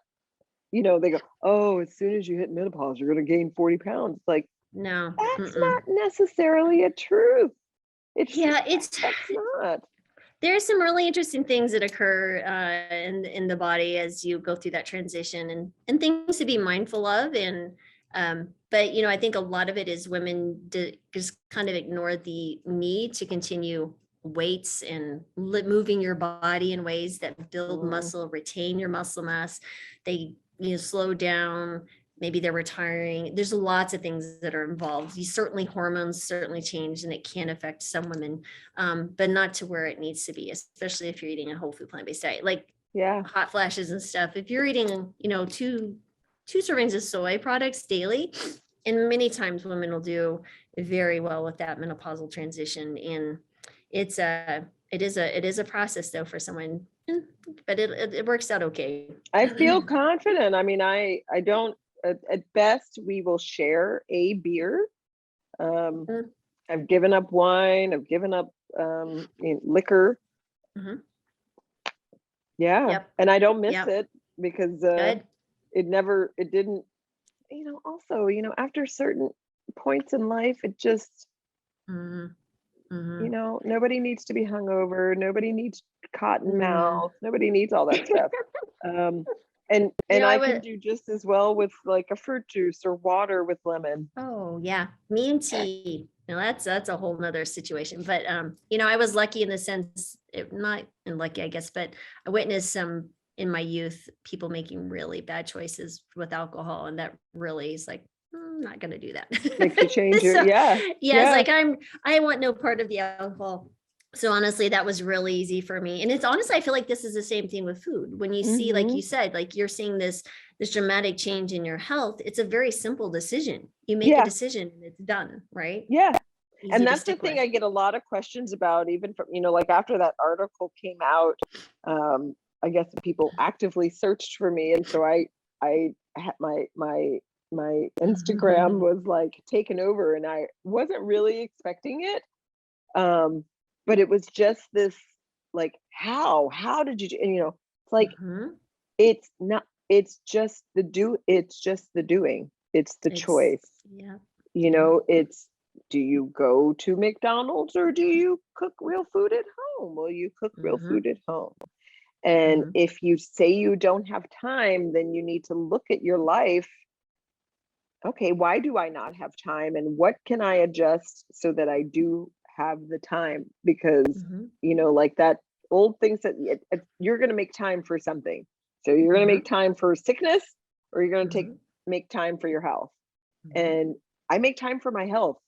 they go, oh, as soon as you hit menopause, you're going to gain 40 pounds. It's like, No. that's not necessarily a truth. It's Yeah, that's not. There's some really interesting things that occur in the body as you go through that transition, and things to be mindful of. And but I think a lot of it is women just kind of ignore the need to continue weights and moving your body in ways that build muscle, retain your muscle mass. They slow down. Maybe they're retiring. There's lots of things that are involved. Certainly hormones certainly change, and it can affect some women, but not to where it needs to be, especially if you're eating a whole food plant-based diet, like hot flashes and stuff. If you're eating, two servings of soy products daily, and many times women will do very well with that menopausal transition. And it is a process though for someone, but it works out okay. I feel confident. I mean, I don't, at best, we will share a beer. I've given up wine. I've given up liquor. Yeah. Yep. And I don't miss it because Good. it didn't, also, after certain points in life, it just, You know, nobody needs to be hungover. Nobody needs cotton Mm. mouth. Nobody needs all that stuff. And You know, I can do just as well with like a fruit juice or water with lemon. Oh yeah, me and tea. Now that's a whole nother situation. But you know, I was lucky in the sense, not lucky, I guess, but I witnessed some in my youth people making really bad choices with alcohol, and that really is like, I'm not gonna do that. Makes you change your So, yeah. yeah, it's like I want no part of the alcohol. So honestly, that was really easy for me. And it's honestly, I feel like this is the same thing with food. When you see, like you said, like you're seeing this dramatic change in your health, it's a very simple decision. You make a decision and it's done, right? Yeah. Easy And to that's the stick thing with. I get a lot of questions about, even from, you know, like after that article came out, I guess people actively searched for me. And so I had my Instagram was like taken over, and I wasn't really expecting it. But it was just this like, how did you do? And, you know, it's like, it's not, it's just the doing, it's the choice. Yeah. You know, it's, do you go to McDonald's or do you cook real food at home? Will you cook real food at home? And if you say you don't have time, then you need to look at your life. Okay, why do I not have time? And what can I adjust so that I do have the time? Because, you know, like that old thing said, you're going to make time for something. So you're going to make time for sickness, or you're going to make time for your health. And I make time for my health.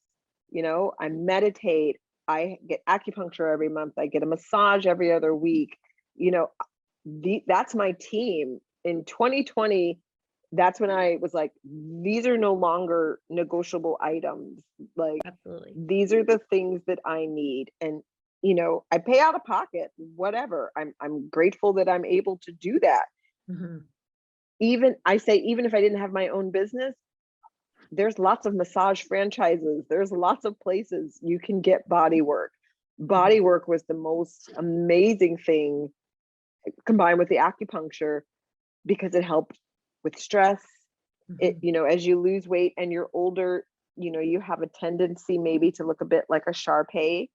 You know, I meditate, I get acupuncture every month, I get a massage every other week. You know, that's my team. In 2020, that's when I was like, these are no longer negotiable items. Like, absolutely, these are the things that I need. And, you know, I pay out of pocket, whatever. I'm grateful that I'm able to do that. Even if I didn't have my own business, there's lots of massage franchises. There's lots of places you can get body work. Body work was the most amazing thing combined with the acupuncture, because it helped with stress. It, you know, as you lose weight and you're older, you know, you have a tendency maybe to look a bit like a Shar-Pei.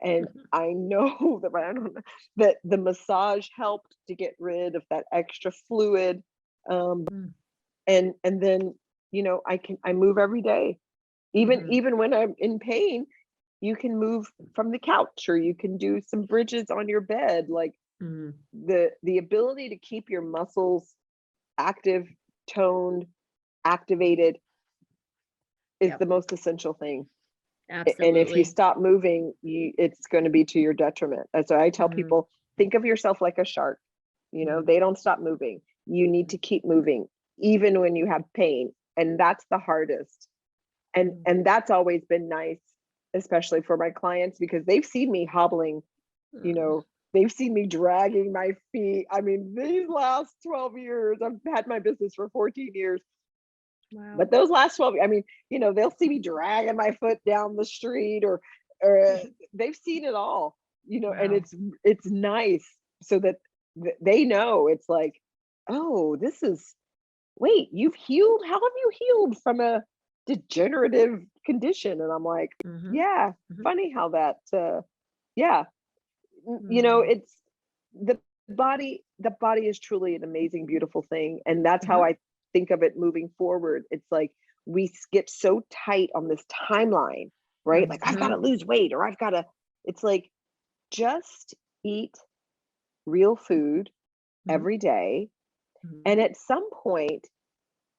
And I know that, I don't know, that the massage helped to get rid of that extra fluid. And then, you know, I move every day. Even when I'm in pain, you can move from the couch, or you can do some bridges on your bed. Like, the ability to keep your muscles active, toned, activated is the most essential thing. Absolutely. And if you stop moving, it's going to be to your detriment. And so I tell people, think of yourself like a shark. You know, they don't stop moving. You need to keep moving, even when you have pain. And that's the hardest. And that's always been nice, especially for my clients, because they've seen me hobbling, you know, they've seen me dragging my feet. I mean, these last 12 years, I've had my business for 14 years. Wow. But those last 12, I mean, you know, they'll see me dragging my foot down the street, or they've seen it all, you know. And it's nice, so that they know, it's like, oh, wait, you've healed? How have you healed from a degenerative condition? And I'm like, yeah, funny how that, you know, it's the body is truly an amazing, beautiful thing. And that's how I think of it moving forward. It's like, we get so tight on this timeline, right? Like, I've got to lose weight, or it's like, just eat real food every day. And at some point,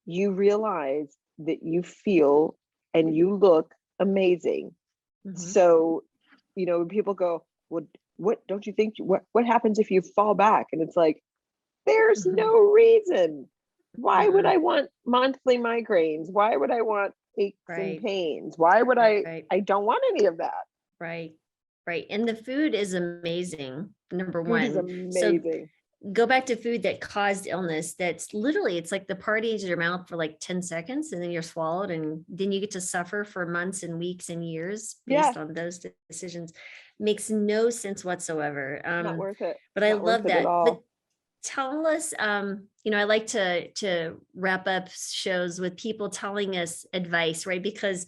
you realize that you feel and you look amazing. So, you know, when people go, well, what don't you think, what happens if you fall back? And it's like, there's no reason. Why would I want monthly migraines? Why would I want aches and pains? Why would I don't want any of that. Right. And the food is amazing. Number Food one. is amazing. So go back to food that caused illness. That's literally, it's like the party in your mouth for like 10 seconds, and then you're swallowed, and then you get to suffer for months and weeks and years based on those decisions. Makes no sense whatsoever. Not worth it. But I love that. But tell us, you know, I like to wrap up shows with people telling us advice, right? Because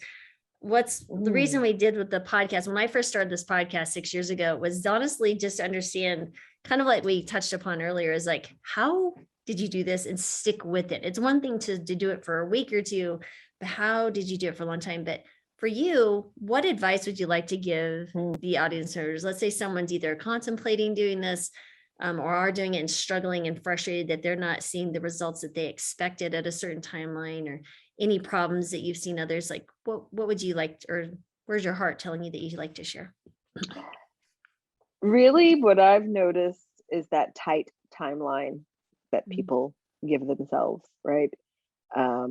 what's the reason Mm. we did with the podcast, when I first started this podcast 6 years ago, was honestly just to understand, kind of like we touched upon earlier, is like, how did you do this and stick with it? It's one thing to do it for a week or two, but how did you do it for a long time? But for you, what advice would you like to give the audience members? Let's say someone's either contemplating doing this, or are doing it and struggling and frustrated that they're not seeing the results that they expected at a certain timeline, or any problems that you've seen others, like what would you like, or where's your heart telling you that you'd like to share? Really, what I've noticed is that tight timeline that Mhm. people give themselves, right? I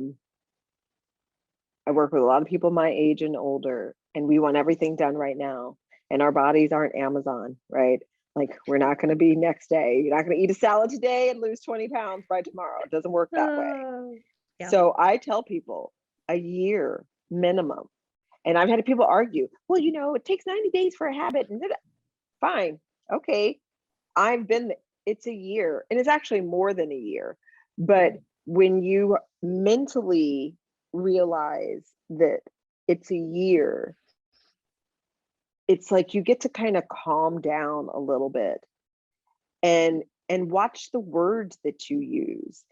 work with a lot of people my age and older, and we want everything done right now. And our bodies aren't Amazon, right? Like, we're not going to be next day. You're not going to eat a salad today and lose 20 pounds by tomorrow. It doesn't work that way. Oh, yeah. So I tell people a year minimum. And I've had people argue, well, it takes 90 days for a habit. And fine. Okay. It's a year, and it's actually more than a year. But when you mentally realize that it's a year, it's like you get to kind of calm down a little bit and watch the words that you use.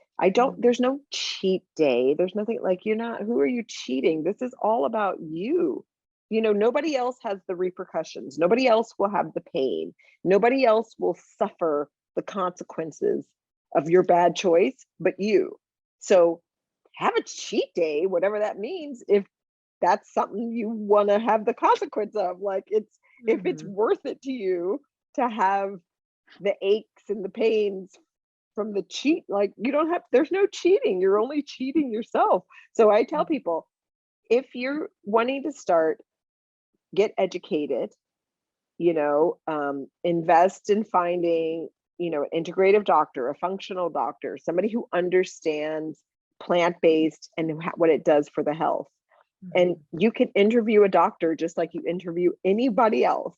There's no cheat day. There's nothing like, who are you cheating? This is all about you. Nobody else has the repercussions. Nobody else will have the pain. Nobody else will suffer the consequences of your bad choice, but you. So have a cheat day, whatever that means, if that's something you want to have the consequence of. Like, if it's worth it to you to have the aches and the pains from the cheat, like, there's no cheating. You're only cheating yourself. So I tell people, if you're wanting to start, get educated, invest in finding, an integrative doctor, a functional doctor, somebody who understands plant-based and what it does for the health. And you can interview a doctor just like you interview anybody else.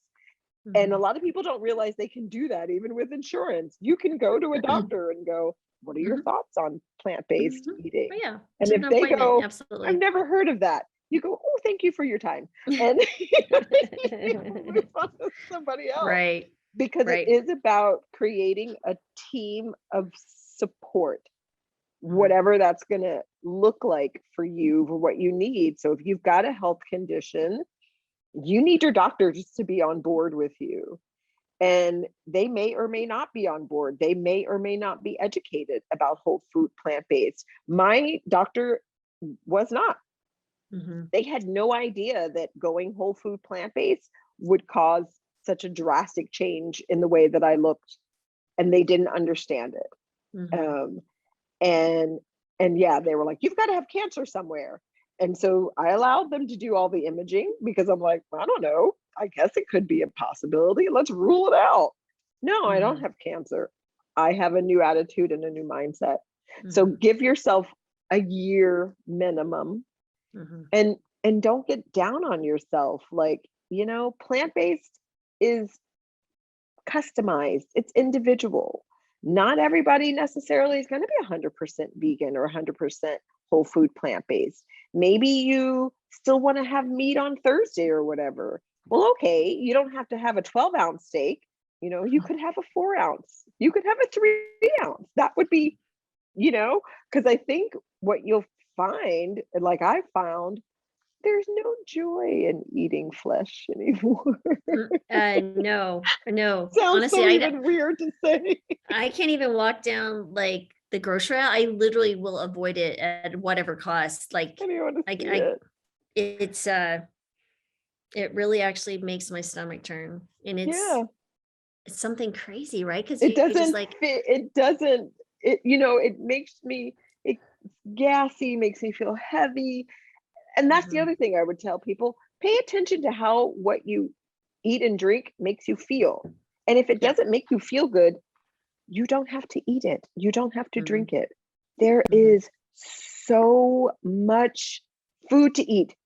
And a lot of people don't realize they can do that even with insurance. You can go to a doctor and go, what are your thoughts on plant-based eating? Oh, yeah. And Set if an they appointment. go, Absolutely. I've never heard of that, you go, oh, thank you for your time. And you move on to somebody else. Right. Because Right. it is about creating a team of support, whatever that's going to look like for you, for what you need. So if you've got a health condition, you need your doctor just to be on board with you. And they may or may not be on board. They may or may not be educated about whole food, plant-based. My doctor was not. They had no idea that going whole food, plant-based would cause such a drastic change in the way that I looked, and they didn't understand it. And yeah, they were like, you've got to have cancer somewhere. And so I allowed them to do all the imaging because I'm like, I don't know, I guess it could be a possibility. Let's rule it out. No, I don't have cancer. I have a new attitude and a new mindset. So give yourself a year minimum, and don't get down on yourself. Like, plant-based is customized. It's individual. Not everybody necessarily is going to be 100% vegan or 100% whole food, plant-based. Maybe you still want to have meat on Thursday or whatever. Well, okay, you don't have to have a 12-ounce steak. You could have a 4-ounce. You could have a 3-ounce. That would be, because I think what you'll find, like I found, there's no joy in eating flesh anymore. No. Sounds Honestly, so even weird to say. I can't even walk down like the grocery aisle. I literally will avoid it at whatever cost. Like, it's it really actually makes my stomach turn, and it's something crazy, right? Because it doesn't just like fit. It doesn't. It makes me gassy, makes me feel heavy. And that's the other thing I would tell people: pay attention to how what you eat and drink makes you feel. And if it doesn't make you feel good, you don't have to eat it. You don't have to drink it. There is so much food to eat.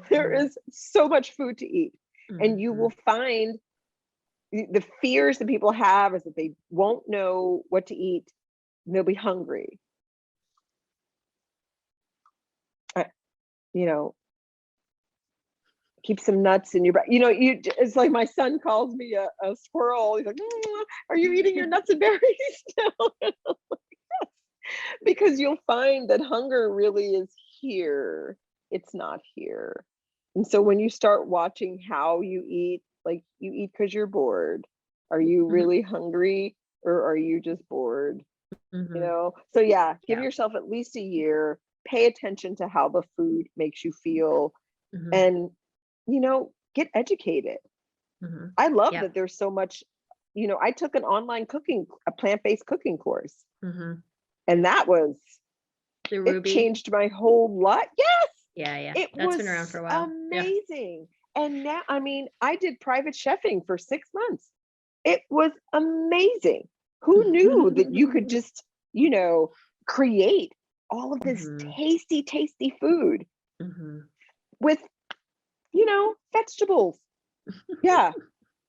There is so much food to eat. And you will find the fears that people have is that they won't know what to eat. And they'll be hungry. keep some nuts in your bag. It's like my son calls me a squirrel. He's like, are you eating your nuts and berries still? Because you'll find that hunger really is here. It's not here. And so when you start watching how you eat, like you eat because you're bored. Are you really hungry, or are you just bored? So yeah, give yourself at least a year, pay attention to how the food makes you feel, and get educated. I love that there's so much. I took an online a plant-based cooking course, and that was it changed my whole life. Yes. Yeah. It That's was been around for a while. amazing. And now, I did private chefing for 6 months. It was amazing. Who knew that you could just, create all of this tasty, tasty food with, vegetables. Yeah.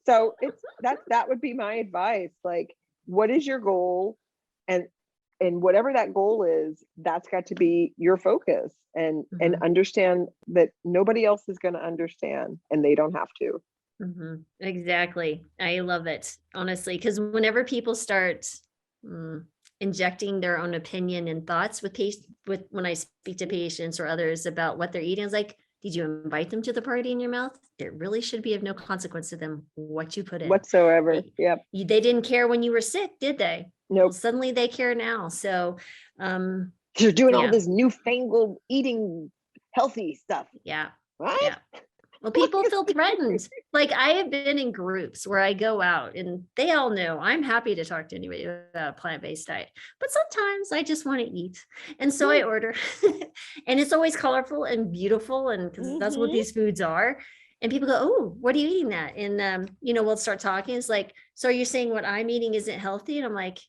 So that would be my advice. Like, what is your goal? And whatever that goal is, that's got to be your focus, and understand that nobody else is going to understand, and they don't have to. Exactly. I love it, honestly, because whenever people start injecting their own opinion and thoughts with when I speak to patients or others about what they're eating, it's like, did you invite them to the party in your mouth? It really should be of no consequence to them what you put in whatsoever. Yep. They didn't care when you were sick, did they? Nope. Well, suddenly they care now. So you're doing all this newfangled eating healthy stuff. Yeah. What? Yeah. Well, people feel threatened. Like, I have been in groups where I go out and they all know I'm happy to talk to anybody about a plant-based diet, but sometimes I just want to eat. And so I order and it's always colorful and beautiful. And because that's what these foods are. And people go, oh, what are you eating that? And, we'll start talking. It's like, so are you saying what I'm eating isn't healthy? And I'm like,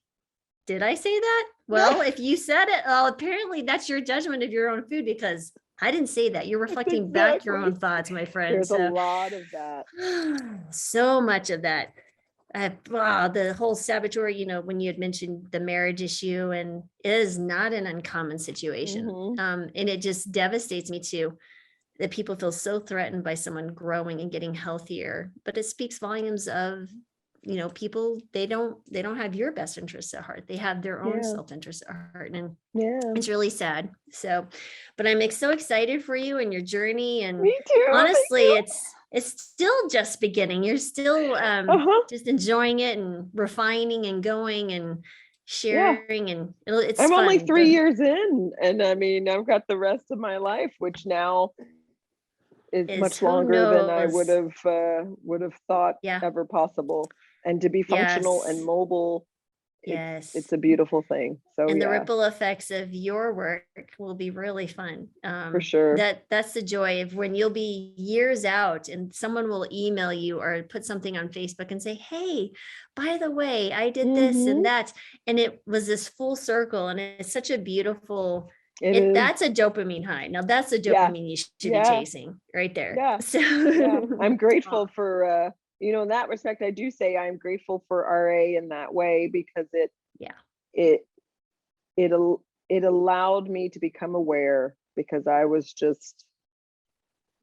did I say that? Well, if you said it, apparently that's your judgment of your own food, because I didn't say that. You're reflecting back your own thoughts, my friend. There's a lot of that. So much of that. The whole saboteur, when you had mentioned the marriage issue, and it is not an uncommon situation. And it just devastates me too, that people feel so threatened by someone growing and getting healthier. But it speaks volumes of, people, they don't have your best interests at heart. They have their own self-interest at heart. And it's really sad. So, but I'm so excited for you and your journey. And me too. Honestly, it's still just beginning. You're still just enjoying it and refining and going and sharing. And it's I'm fun. only 3 years in, and I've got the rest of my life, which now is much longer than I would have thought ever possible. And to be functional and mobile, it's a beautiful thing. So and the ripple effects of your work will be really fun. For sure. That's the joy of when you'll be years out and someone will email you or put something on Facebook and say, hey, by the way, I did this and that. And it was this full circle. And it's such a beautiful, that's a dopamine high. Now that's a dopamine you should be chasing right there. Yeah. So I'm grateful for, in that respect, I do say I'm grateful for RA in that way, because it allowed me to become aware, because I was just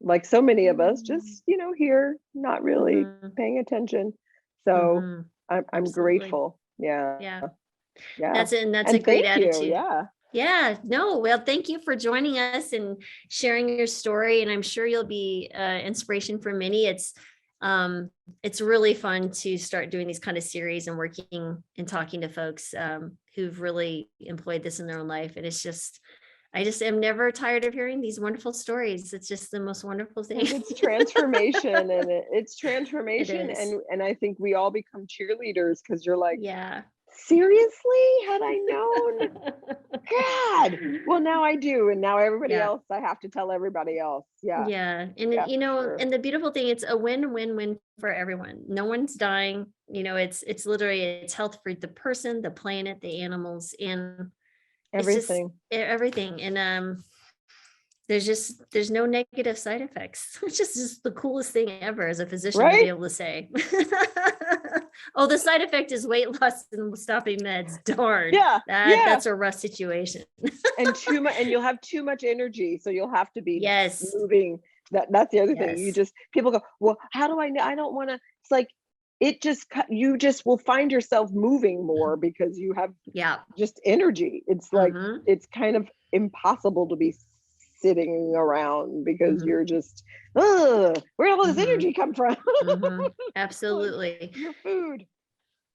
like so many of us, just, here, not really paying attention. So I'm grateful. Yeah. That's a great attitude. Yeah, no, well, thank you for joining us and sharing your story. And I'm sure you'll be inspiration for many. It's really fun to start doing these kind of series and working and talking to folks who've really employed this in their own life. And I just am never tired of hearing these wonderful stories. It's just the most wonderful thing. It's transformation, and it's transformation. And I think we all become cheerleaders, because you're like, seriously, had I known? God. Well, now I do, and now everybody else, I have to tell everybody else. And and the beautiful thing, it's a win-win-win for everyone. No one's dying. It's literally, it's health for the person, the planet, the animals, and everything. Everything. And there's no negative side effects. It's just the coolest thing ever as a physician to be able to say. Oh, the side effect is weight loss and stopping meds. Darn. That's a rough situation. And you'll have too much energy, so you'll have to be moving That's the other thing. Yes. People go, well, how do I know? I don't want to. It's like, you just will find yourself moving more because you have Yeah. just energy. It's like, Mhm. it's kind of impossible to be sitting around because Mhm. you're just, where did all this Mhm. energy come from? Mhm. Like, Absolutely. your food.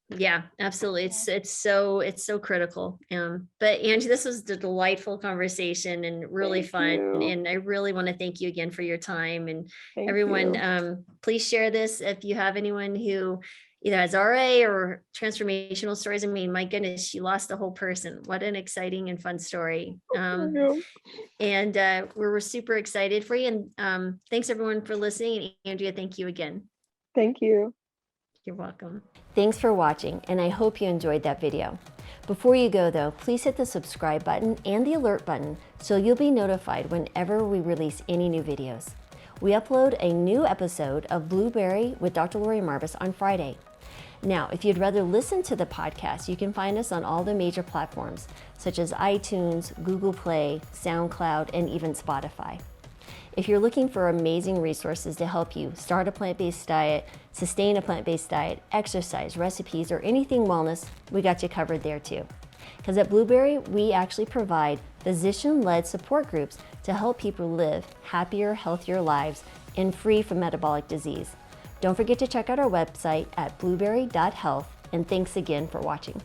Yeah, absolutely. It's so critical. But Angie, this was a delightful conversation and really Thank fun. you. And I really want to thank you again for your time. And Thank everyone, you. please share this if you have anyone who either has RA or transformational stories. I mean, my goodness, she lost a whole person. What an exciting and fun story. Yeah. And we're super excited for you. And thanks everyone for listening. And Andrea, thank you again. Thank you. You're welcome. Thanks for watching, and I hope you enjoyed that video. Before you go though, please hit the subscribe button and the alert button so you'll be notified whenever we release any new videos. We upload a new episode of Blueberry with Dr. Lori Marbas on Friday. Now, if you'd rather listen to the podcast, you can find us on all the major platforms, such as iTunes, Google Play, SoundCloud, and even Spotify. If you're looking for amazing resources to help you start a plant-based diet, sustain a plant-based diet, exercise, recipes, or anything wellness, we got you covered there too. Because at Blueberry, we actually provide physician-led support groups to help people live happier, healthier lives and free from metabolic disease. Don't forget to check out our website at blueberry.health, and thanks again for watching.